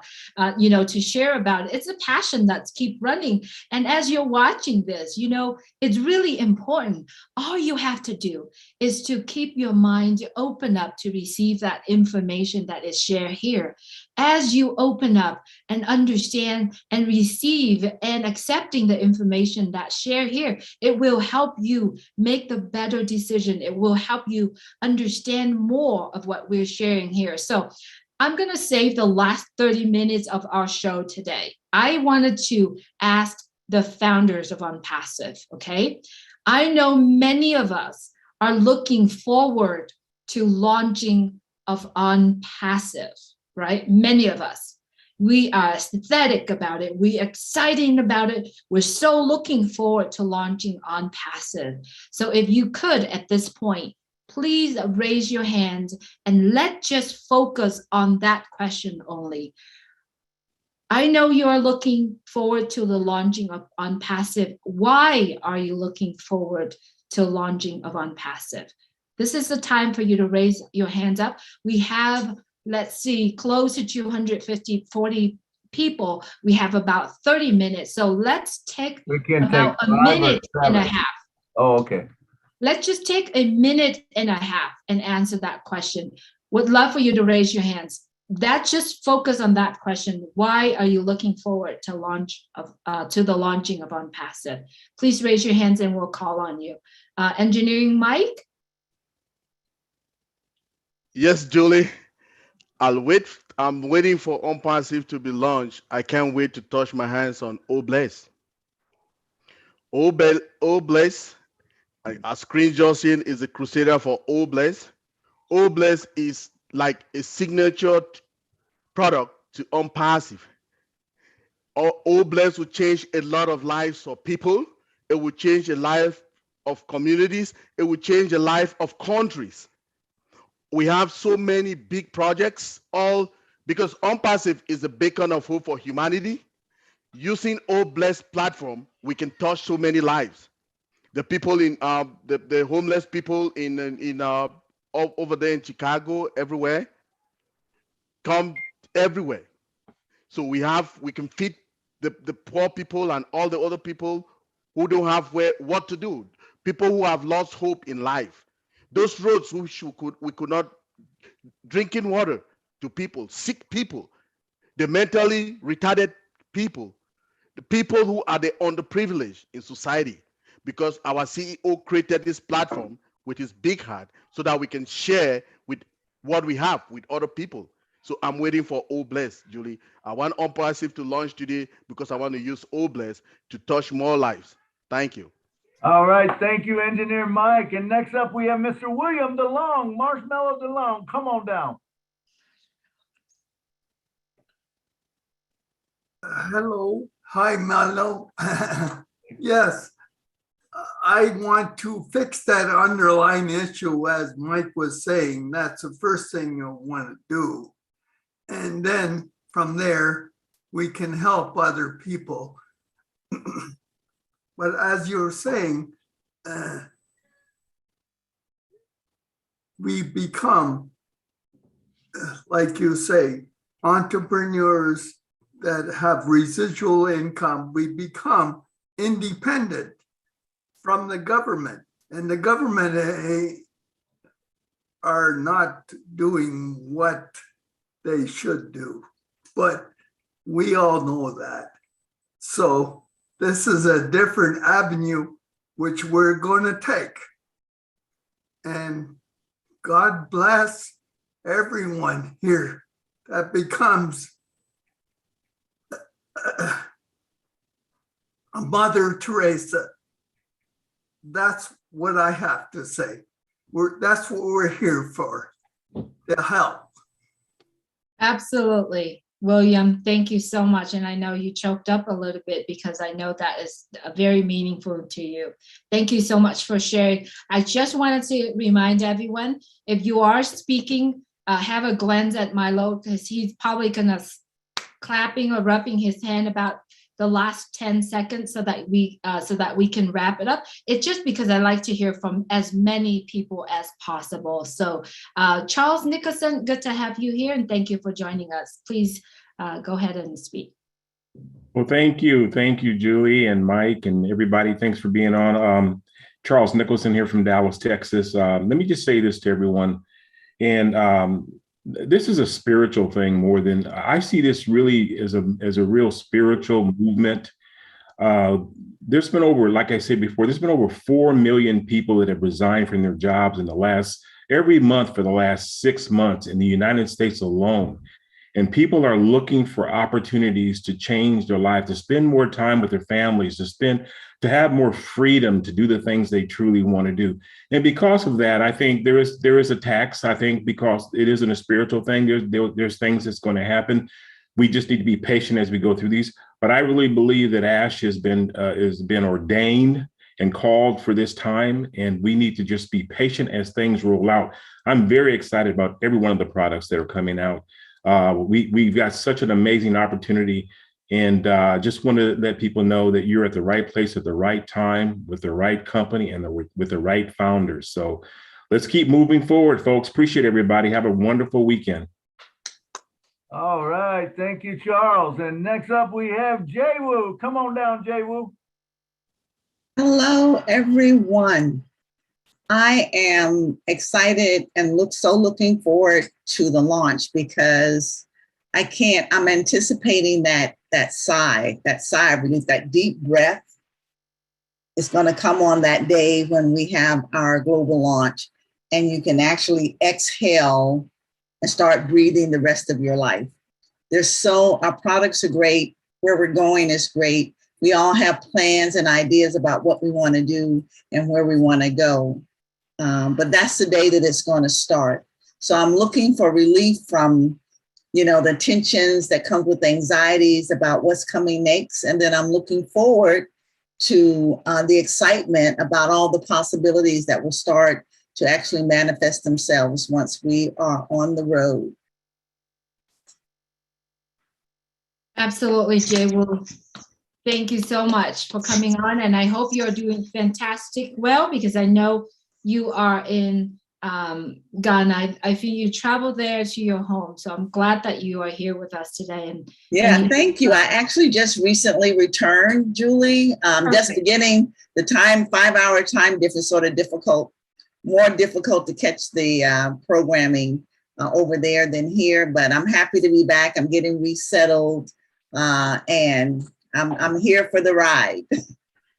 you know, to share about it. It's a passion that's keep running. And as you're watching this, you know, it's really important. All you have to do is to keep your mind open up to receive that information that is shared here. As you open up and understand and receive and accepting the information that's shared here, it will help you make the better decision. It will help you understand more of what we're sharing here. So I'm going to save the last 30 minutes of our show today. I wanted to ask the founders of OnPassive, okay? I know many of us are looking forward to launching of OnPassive, right? Many of us. We are ecstatic about it. We're excited about it. We're so looking forward to launching OnPassive. So if you could, at this point, please raise your hand and let's just focus on that question only. I know you are looking forward to the launching of OnPassive. Why are you looking forward to launching of OnPassive? This is the time for you to raise your hands up. We have, let's see, close to 240 people. We have about 30 minutes. So let's take about a minute and a half. Oh, okay. Let's just take a minute and a half and answer that question. Would love for you to raise your hands. That just focus on that question. Why are you looking forward to the launching of OnPassive? Please raise your hands and we'll call on you. Engineering Mike? Yes, Julie. I'm waiting for OnPassive to be launched. I can't wait to touch my hands on Obless. Obless, a screen Johnson is a crusader for Obless. Obless is like a signature product to OnPassive. Obless will change a lot of lives for people. It will change the life of communities. It will change the life of countries. We have so many big projects, all because OnPassive is a beacon of hope for humanity. Using Obless platform, we can touch so many lives. The people in the homeless people in over there in Chicago, everywhere, come everywhere. So we can feed the poor people and all the other people who don't have what to do. People who have lost hope in life. Those roads we could not, drinking water to people, sick people, the mentally retarded people, the people who are the underprivileged in society, because our CEO created this platform with his big heart so that we can share with what we have with other people. So I'm waiting for Obless, Julie. I want OnPassive to launch today because I want to use Obless to touch more lives. Thank you. All right. Thank you, Engineer Mike. And next up, we have Mr. William DeLong, Marshmallow DeLong. Come on down. Hello. Hi, Milo. Yes, I want to fix that underlying issue, as Mike was saying. That's the first thing you'll want to do. And then from there, we can help other people. But as you were saying, we become, like you say, entrepreneurs that have residual income. We become independent from the government, and the government are not doing what they should do, but we all know that. So this is a different avenue which we're going to take. And God bless everyone here that becomes a Mother Teresa. That's what I have to say. That's what we're here for, to help. Absolutely. William, thank you so much. And I know you choked up a little bit because I know that is very meaningful to you. Thank you so much for sharing. I just wanted to remind everyone, if you are speaking, have a glance at Milo because he's probably gonna clapping or rubbing his hand about the last 10 seconds so that we can wrap it up. It's just because I like to hear from as many people as possible. So Charles Nicholson, good to have you here and thank you for joining us. Please go ahead and speak. Well, thank you, Julie and Mike and everybody. Thanks for being on. Charles Nicholson here from Dallas, Texas. Let me just say this to everyone. And this is a spiritual thing more than I see this really as a real spiritual movement. There's been over, like I said before, there's been over 4 million people that have resigned from their jobs in every month for the last 6 months in the United States alone. And people are looking for opportunities to change their life, to spend more time with their families, to have more freedom to do the things they truly want to do. And because of that, I think there is a tax. I think because it isn't a spiritual thing, there's things that's going to happen. We just need to be patient as we go through these. But I really believe that ASH has been ordained and called for this time, and we need to just be patient as things roll out. I'm very excited about every one of the products that are coming out. We've got such an amazing opportunity, and just want to let people know that you're at the right place at the right time with the right company and with the right founders. So let's keep moving forward, folks. Appreciate everybody. Have a wonderful weekend. All right. Thank you, Charles. And next up, we have Jay Woo. Come on down, Jay Woo. Hello, everyone. I am excited and looking forward to the launch because I'm anticipating that sigh of relief, that deep breath is going to come on that day when we have our global launch and you can actually exhale and start breathing the rest of your life. Our products are great. Where we're going is great. We all have plans and ideas about what we want to do and where we want to go. But that's the day that it's going to start. So I'm looking for relief from, the tensions that come with anxieties about what's coming next. And then I'm looking forward to the excitement about all the possibilities that will start to actually manifest themselves once we are on the road. Absolutely, Jay. Well, thank you so much for coming on. And I hope you're doing fantastic well, because I know you are in Ghana. I feel you travel there to your home. So I'm glad that you are here with us today. Thank you. I actually just recently returned, Julie. Just getting the 5-hour time difference sort of more difficult to catch the programming over there than here, but I'm happy to be back. I'm getting resettled and I'm here for the ride.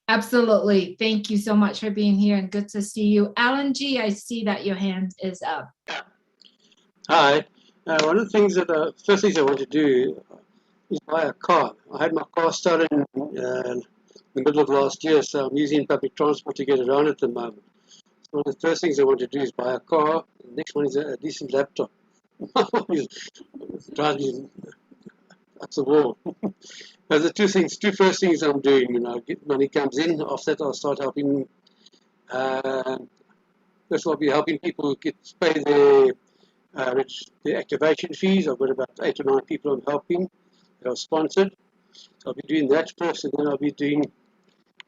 Absolutely. Thank you so much for being here and good to see you. Alan G, I see that your hand is up. Hi. One of the things first things I want to do is buy a car. I had my car started in the middle of last year, so I'm using public transport to get around at the moment. So one of the first things I want to do is buy a car. The next one is a decent laptop. Driving that's the wall. Those are two first things I'm doing. Money comes in, after that I'll start helping. First I'll be helping people pay which the activation fees. I've got about 8 or 9 people I'm helping that are sponsored. So I'll be doing that first, and then I'll be doing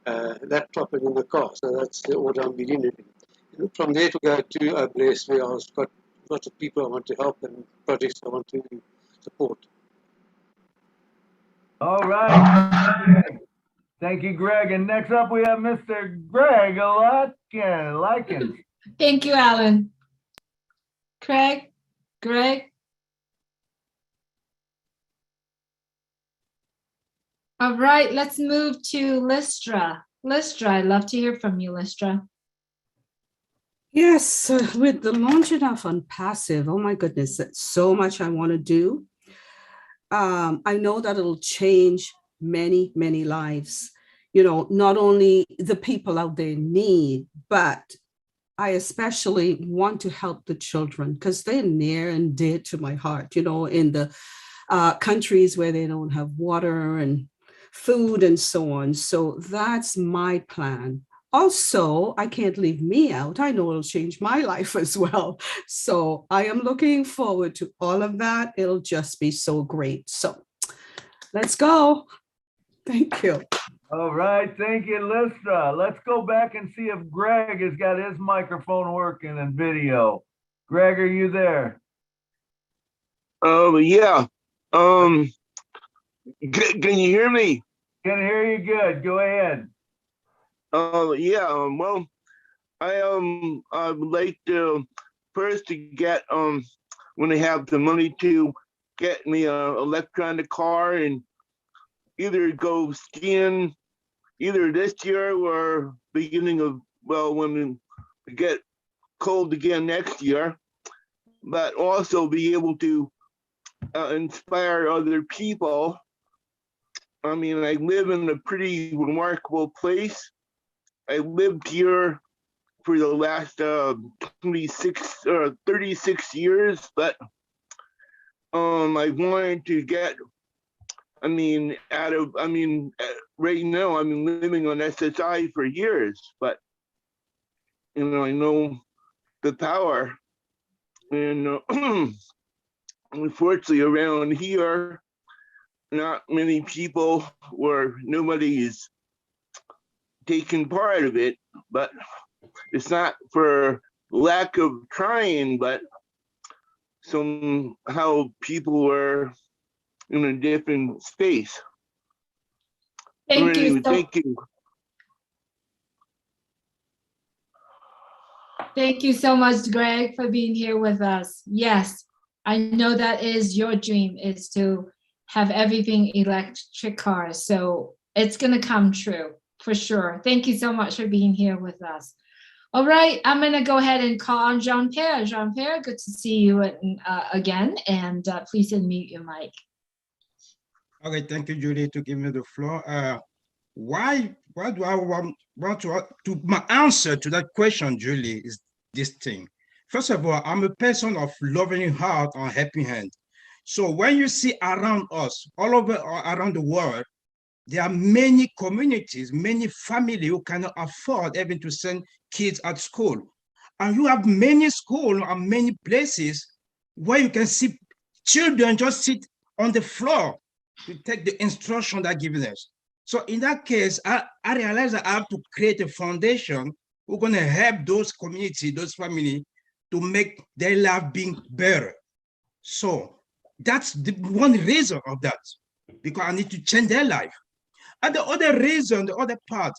laptop and in the car. So that's the order I'm beginning. And from there to go to a place where I've got lots of people I want to help and projects I want to support. All right. Thank you, Greg. And next up, we have Mr. Greg Likens. Thank you, Alan. Greg. All right, let's move to Listra. Listra, I'd love to hear from you, Listra. Yes, with the launching of Unpassive, oh my goodness, that's so much I want to do. I know that it'll change many, many lives. You know, not only the people out there in need, but I especially want to help the children because they're near and dear to my heart, you know, in the countries where they don't have water and food and so on. So that's my plan. Also, I can't leave me out. I know it'll change my life as well. So I am looking forward to all of that. It'll just be so great. So let's go. Thank you. All right, thank you, Listra. Let's go back and see if Greg has got his microphone working and video. Greg, are you there? Yeah. Can you hear me? Can hear you good. Go ahead. Yeah. Well, I would like to first to get when I have the money to get me a electronic car and either go skiing either this year or beginning of when we get cold again next year, but also be able to inspire other people. I mean, I live in a pretty remarkable place. I lived here for the last 26 or 36 years, but I wanted to get, right now I'm living on SSI for years, but you know, I know the power, and unfortunately around here, not many people or nobody's taking part of it, but it's not for lack of trying, but somehow people are in a different space. Thank you. Thank you. Thank you so much, Greg, for being here with us. Yes, I know that is your dream, is to have everything electric cars. So it's going to come true for sure. Thank you so much for being here with us. All right, I'm going to go ahead and call on Jean-Pierre. Jean-Pierre, good to see you again. And please unmute your mic. Okay, thank you, Judy, to give me the floor. Why do I want to my answer to that question, Julie, is this thing. First of all, I'm a person of loving heart and helping hand. So when you see around us, all over around the world, there are many communities, many families who cannot afford even to send kids at school. And you have many schools and many places where you can see children just sit on the floor to take the instruction that given us. So in that case, I realized that I have to create a foundation who's going to help those communities, those families, to make their life being better. So that's the one reason of that, because I need to change their life. And the other reason, the other part,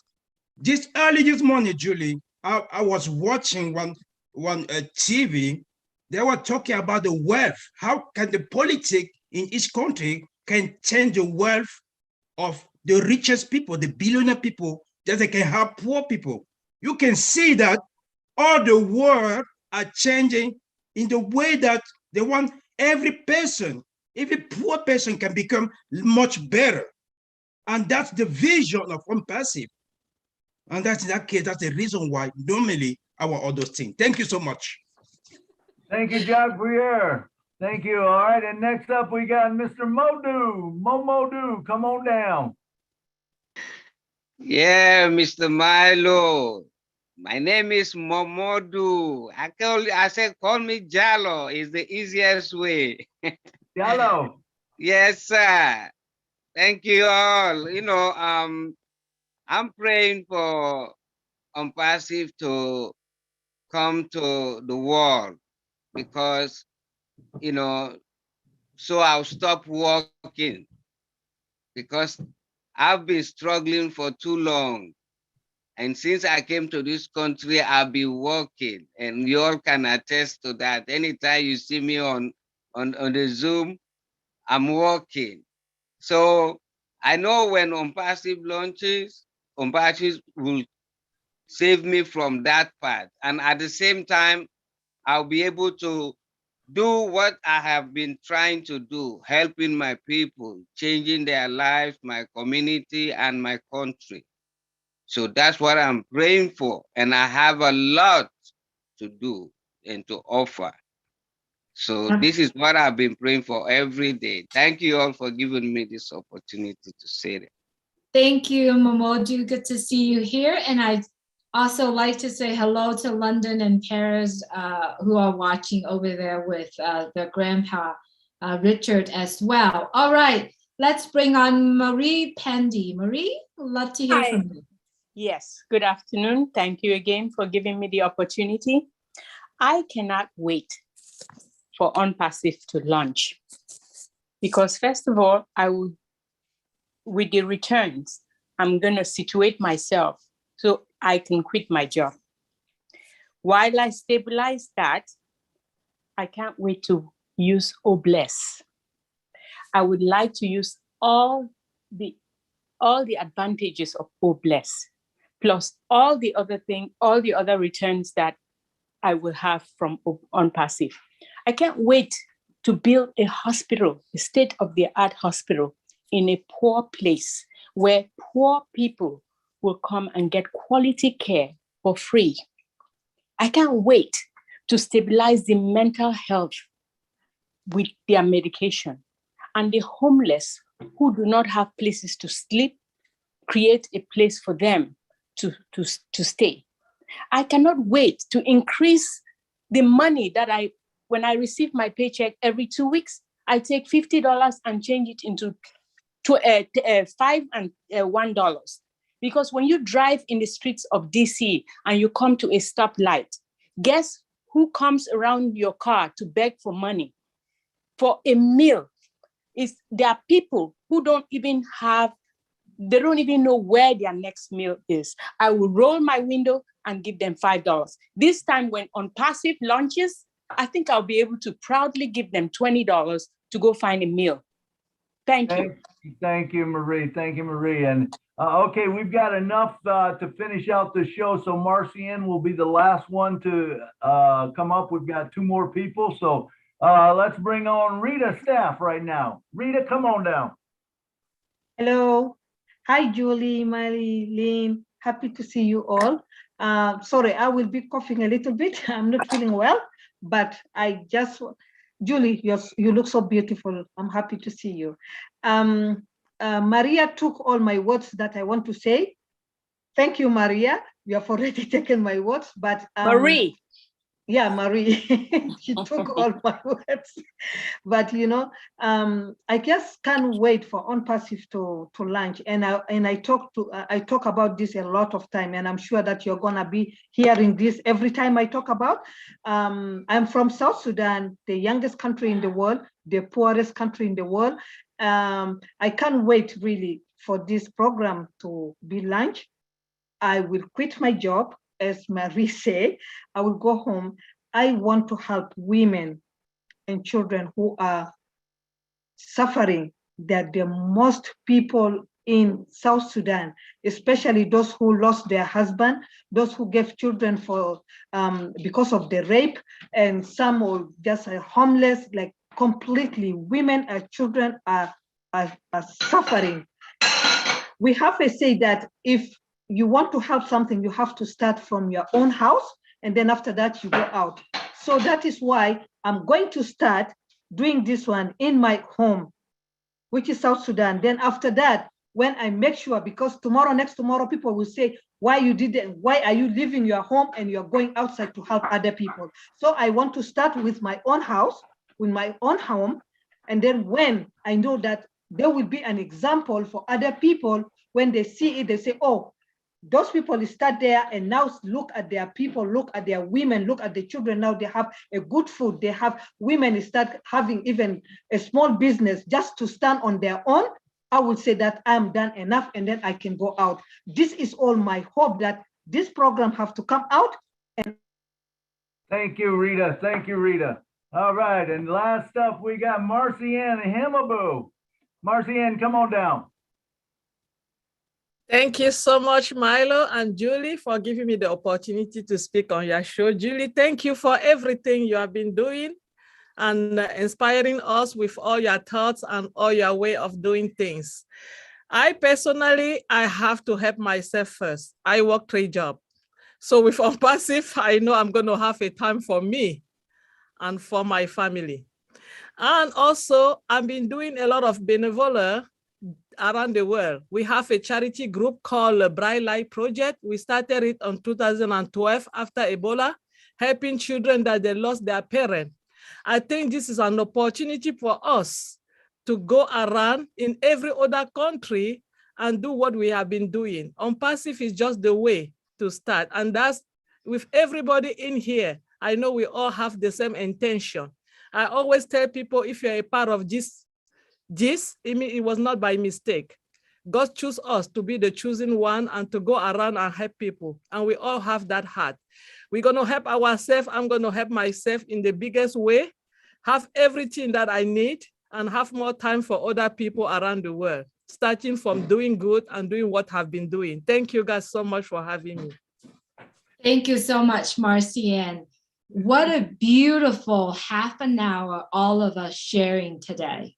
this early this morning, Julie, I was watching one TV. They were talking about the wealth. How can the politics in each country can change the wealth of the richest people, the billionaire people, that they can help poor people. You can see that all the world are changing in the way that they want every person, every poor person can become much better. And that's the vision of Unpassive. And that's in that case, that's the reason why normally I want all those things. Thank you so much. Thank you, Jean-Pierre. Thank you. All right, and next up we got Mr. Modu. Come on down. Yeah, Mr. Milo. My name is Momodu. I said, call me Jalo. It's the easiest way. Jalo. Yes, sir. Thank you all. I'm praying for Unpassive to come to the world because, so I'll stop working because I've been struggling for too long. And since I came to this country, I've been working, and you all can attest to that. Anytime you see me on the Zoom, I'm working. So I know when Unpassive launches, Unpassive will save me from that part. And at the same time, I'll be able to do what I have been trying to do, helping my people, changing their lives, my community, and my country. So that's what I'm praying for. And I have a lot to do and to offer. So this is what I've been praying for every day. Thank you all for giving me this opportunity to say that. Thank you, Momodu. Good to see you here. And I'd also like to say hello to London and Paris who are watching over there with their grandpa, Richard, as well. All right, let's bring on Marie Pendy. Marie, love to hear from you. Yes, good afternoon. Thank you again for giving me the opportunity. I cannot wait for Unpassive to launch because first of all, with the returns, I'm going to situate myself so I can quit my job. While I stabilize that, I can't wait to use Obless. I would like to use all the advantages of Obless, plus all the other returns that I will have from Unpassive. I can't wait to build a hospital, a state-of-the-art hospital in a poor place where poor people will come and get quality care for free. I can't wait to stabilize the mental health with their medication, and the homeless who do not have places to sleep, create a place for them to stay. I cannot wait to increase the money that when I receive my paycheck every 2 weeks, I take $50 and change it into $5 and $1. Because when you drive in the streets of DC and you come to a stoplight, guess who comes around your car to beg for money for a meal? There are people who don't even know where their next meal is. I will roll my window and give them $5. This time when Unpassive launches, I think I'll be able to proudly give them $20 to go find a meal. Thank you. Thank you, Marie. Thank you, Marie. And okay, we've got enough to finish out the show. So Marcian will be the last one to come up. We've got 2 more people. So let's bring on Rita Staff right now. Rita, come on down. Hello. Hi, Julie, Miley, Lynn. Happy to see you all. Sorry, I will be coughing a little bit. I'm not feeling well, but Julie, you look so beautiful. I'm happy to see you. Maria took all my words that I want to say. Thank you, Maria. You have already taken my words, but Marie. Yeah, Marie, she took all my words. But I just can't wait for Unpassive to launch. And I talk about this a lot of time, and I'm sure that you're gonna be hearing this every time I talk about. I'm from South Sudan, the youngest country in the world, the poorest country in the world. I can't wait really for this program to be launched. I will quit my job. As Marie said, I will go home. I want to help women and children who are suffering. That the most people in South Sudan, especially those who lost their husband, those who gave children for because of the rape, and some are just homeless, like completely. Women and children are suffering. We have to say that if you want to help something, you have to start from your own house, and then after that you go out. So that is why I'm going to start doing this one in my home, which is South Sudan. Then after that, when I make sure, because tomorrow, next tomorrow, people will say, why you didn't, why are you leaving your home and you're going outside to help other people? So I want to start with my own house, with my own home. And then when I know that there will be an example for other people, when they see it, they say, oh, those people start there and now look at their people, look at their women, look at the children. Now they have a good food. They have women start having even a small business just to stand on their own. I would say that I'm done enough and then I can go out. This is all my hope, that this program have to come out. And thank you, Rita. Thank you, Rita. All right, and last up we got Marcianne Himaboo. Marcianne, come on down. Thank you so much, Milo and Julie, for giving me the opportunity to speak on your show. Julie, thank you for everything you have been doing and inspiring us with all your thoughts and all your way of doing things. I personally have to help myself first. I work 3 jobs. So with Unpassive, I know I'm going to have a time for me and for my family. And also, I've been doing a lot of benevolence around the world. We have a charity group called the Bright Light Project. We started it in 2012 after Ebola, helping children that they lost their parent. I think this is an opportunity for us to go around in every other country and do what we have been doing. Unpassive is just the way to start. And that's with everybody in here. I know we all have the same intention. I always tell people, if you're a part of this, it was not by mistake. God chose us to be the chosen one and to go around and help people. And we all have that heart. We're going to help ourselves. I'm going to help myself in the biggest way, have everything that I need, and have more time for other people around the world, starting from doing good and doing what I've been doing. Thank you guys so much for having me. Thank you so much, Marcianne. What a beautiful half an hour all of us sharing today.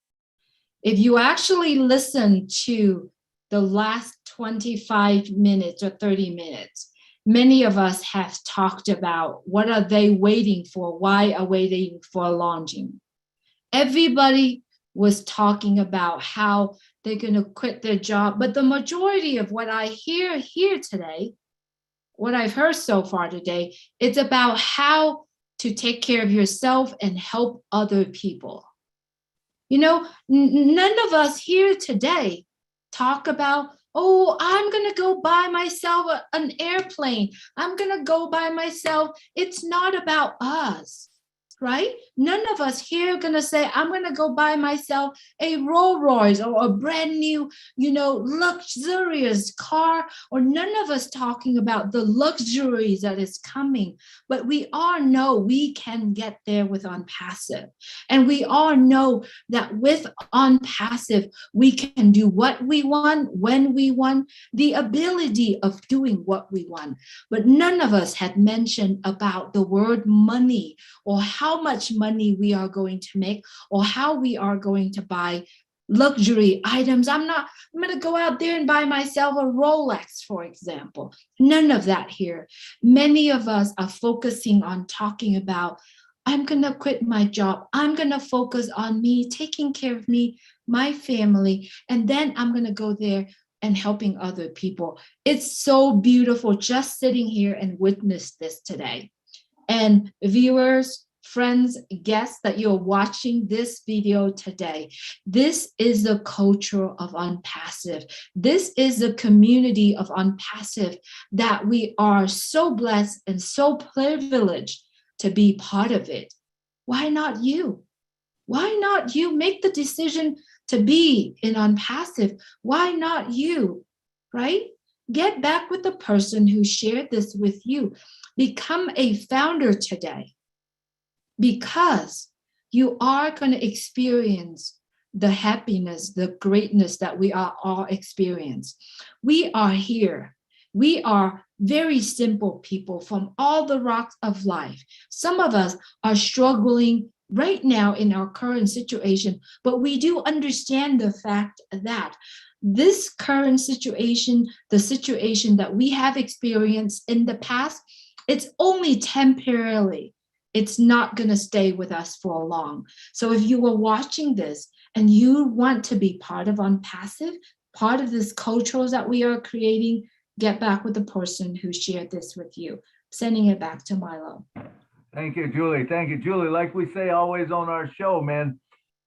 If you actually listen to the last 25 minutes or 30 minutes, many of us have talked about what are they waiting for? Why are waiting for launching? Everybody was talking about how they're going to quit their job. But the majority of what I hear here today, what I've heard so far today, it's about how to take care of yourself and help other people. You know, none of us here today talk about, oh, I'm going to go buy myself an airplane. I'm going to go buy myself. It's not about us, right? None of us here are going to say, I'm going to go buy myself a Rolls Royce or a brand new, luxurious car, or none of us talking about the luxuries that is coming. But we all know we can get there with Unpassive. And we all know that with Unpassive, we can do what we want, when we want, the ability of doing what we want. But none of us had mentioned about the word money, or how much money we are going to make, or how we are going to buy luxury items. I'm going to go out there and buy myself a Rolex, for example. None of that here. Many of us are focusing on talking about, I'm going to quit my job. I'm going to focus on me, taking care of me, my family, and then I'm going to go there and helping other people. It's so beautiful just sitting here and witness this today. And viewers, friends, guests that you're watching this video today, this is the culture of Unpassive. This is the community of Unpassive that we are so blessed and so privileged to be part of it. Why not you? Why not you make the decision to be in Unpassive? Why not you, right? Get back with the person who shared this with you. Become a founder today, because you are going to experience the happiness, the greatness that we are all experiencing. We are here. We are very simple people from all the rocks of life. Some of us are struggling right now in our current situation, but we do understand the fact that this current situation, the situation that we have experienced in the past, it's only temporarily. It's not going to stay with us for long. So if you were watching this and you want to be part of Unpassive, part of this culture that we are creating, get back with the person who shared this with you. Sending it back to Milo. Thank you, Julie. Thank you, Julie. Like we say always on our show, man,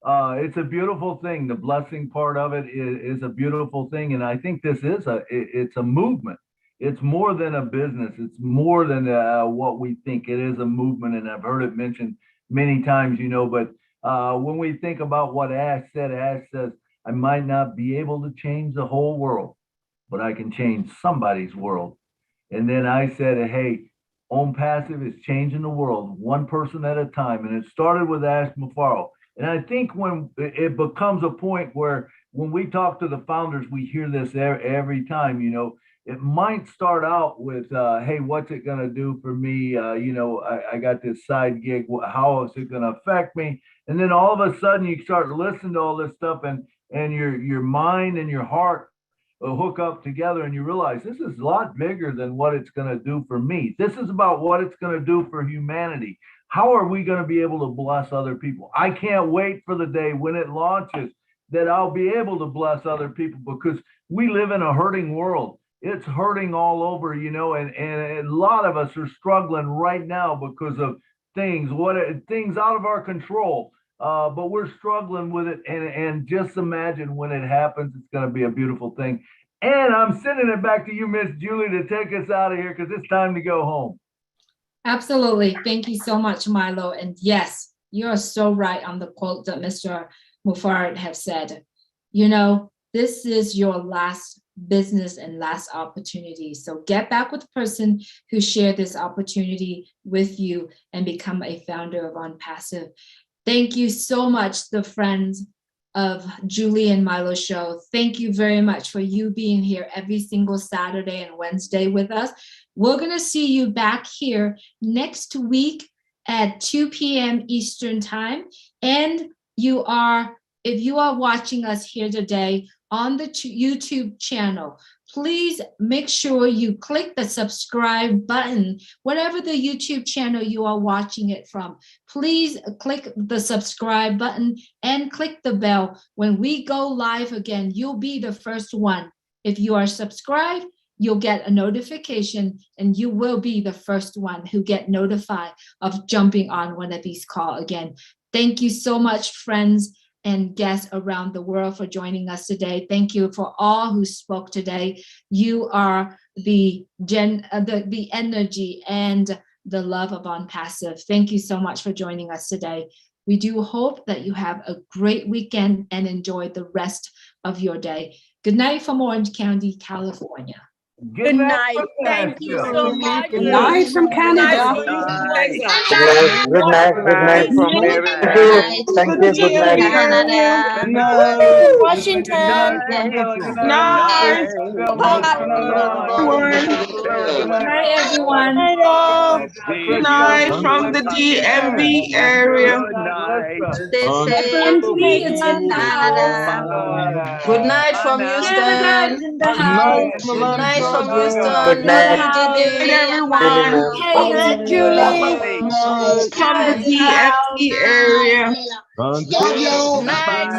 it's a beautiful thing. The blessing part of it is a beautiful thing. And I think this is it's a movement. It's more than a business. It's more than what we think. It is a movement. And I've heard it mentioned many times, but when we think about what Ash says, I might not be able to change the whole world, but I can change somebody's world. And then I said, hey, Own Passive is changing the world one person at a time. And it started with Ash Mufaro. And I think when it becomes a point where when we talk to the founders, we hear this every time, it might start out with, hey, what's it going to do for me? I got this side gig. How is it going to affect me? And then all of a sudden you start listening to all this stuff and your mind and your heart hook up together and you realize this is a lot bigger than what it's going to do for me. This is about what it's going to do for humanity. How are we going to be able to bless other people? I can't wait for the day when it launches that I'll be able to bless other people, because we live in a hurting world. It's hurting all over, and a lot of us are struggling right now because of things out of our control. But we're struggling with it. And just imagine when it happens, it's going to be a beautiful thing. And I'm sending it back to you, Miss Julie, to take us out of here because it's time to go home. Absolutely. Thank you so much, Milo. And yes, you're so right on the quote that Mr. Mufarad have said. This is your last business and last opportunity. So get back with the person who shared this opportunity with you and become a founder of On Passive. Thank you so much, the friends of Julie and Milo show. Thank you very much for you being here every single Saturday and Wednesday with us. We're going to see you back here next week at 2 p.m. Eastern time. And if you are watching us here today on the YouTube channel, please make sure you click the subscribe button, whatever the YouTube channel you are watching it from. Please click the subscribe button and click the bell. When we go live again, you'll be the first one. If you are subscribed, you'll get a notification and you will be the first one who get notified of jumping on one of these calls again. Thank you so much, friends and guests around the world, for joining us today. Thank you for all who spoke today. You are the energy and the love of On Passive. Thank you so much for joining us today. We do hope that you have a great weekend and enjoy the rest of your day. Good night from Orange County, California. Good night. Thank you so much. Good night from Canada. Good night. Good night from Maryland. Thank you. Good night. Canada. Washington. Night. Good night, everyone. Good night from the DMV area. Stay safe. Good night from Houston. Good night from Houston. Good night, everyone. Hey, Julie. From the DMV area. Good night.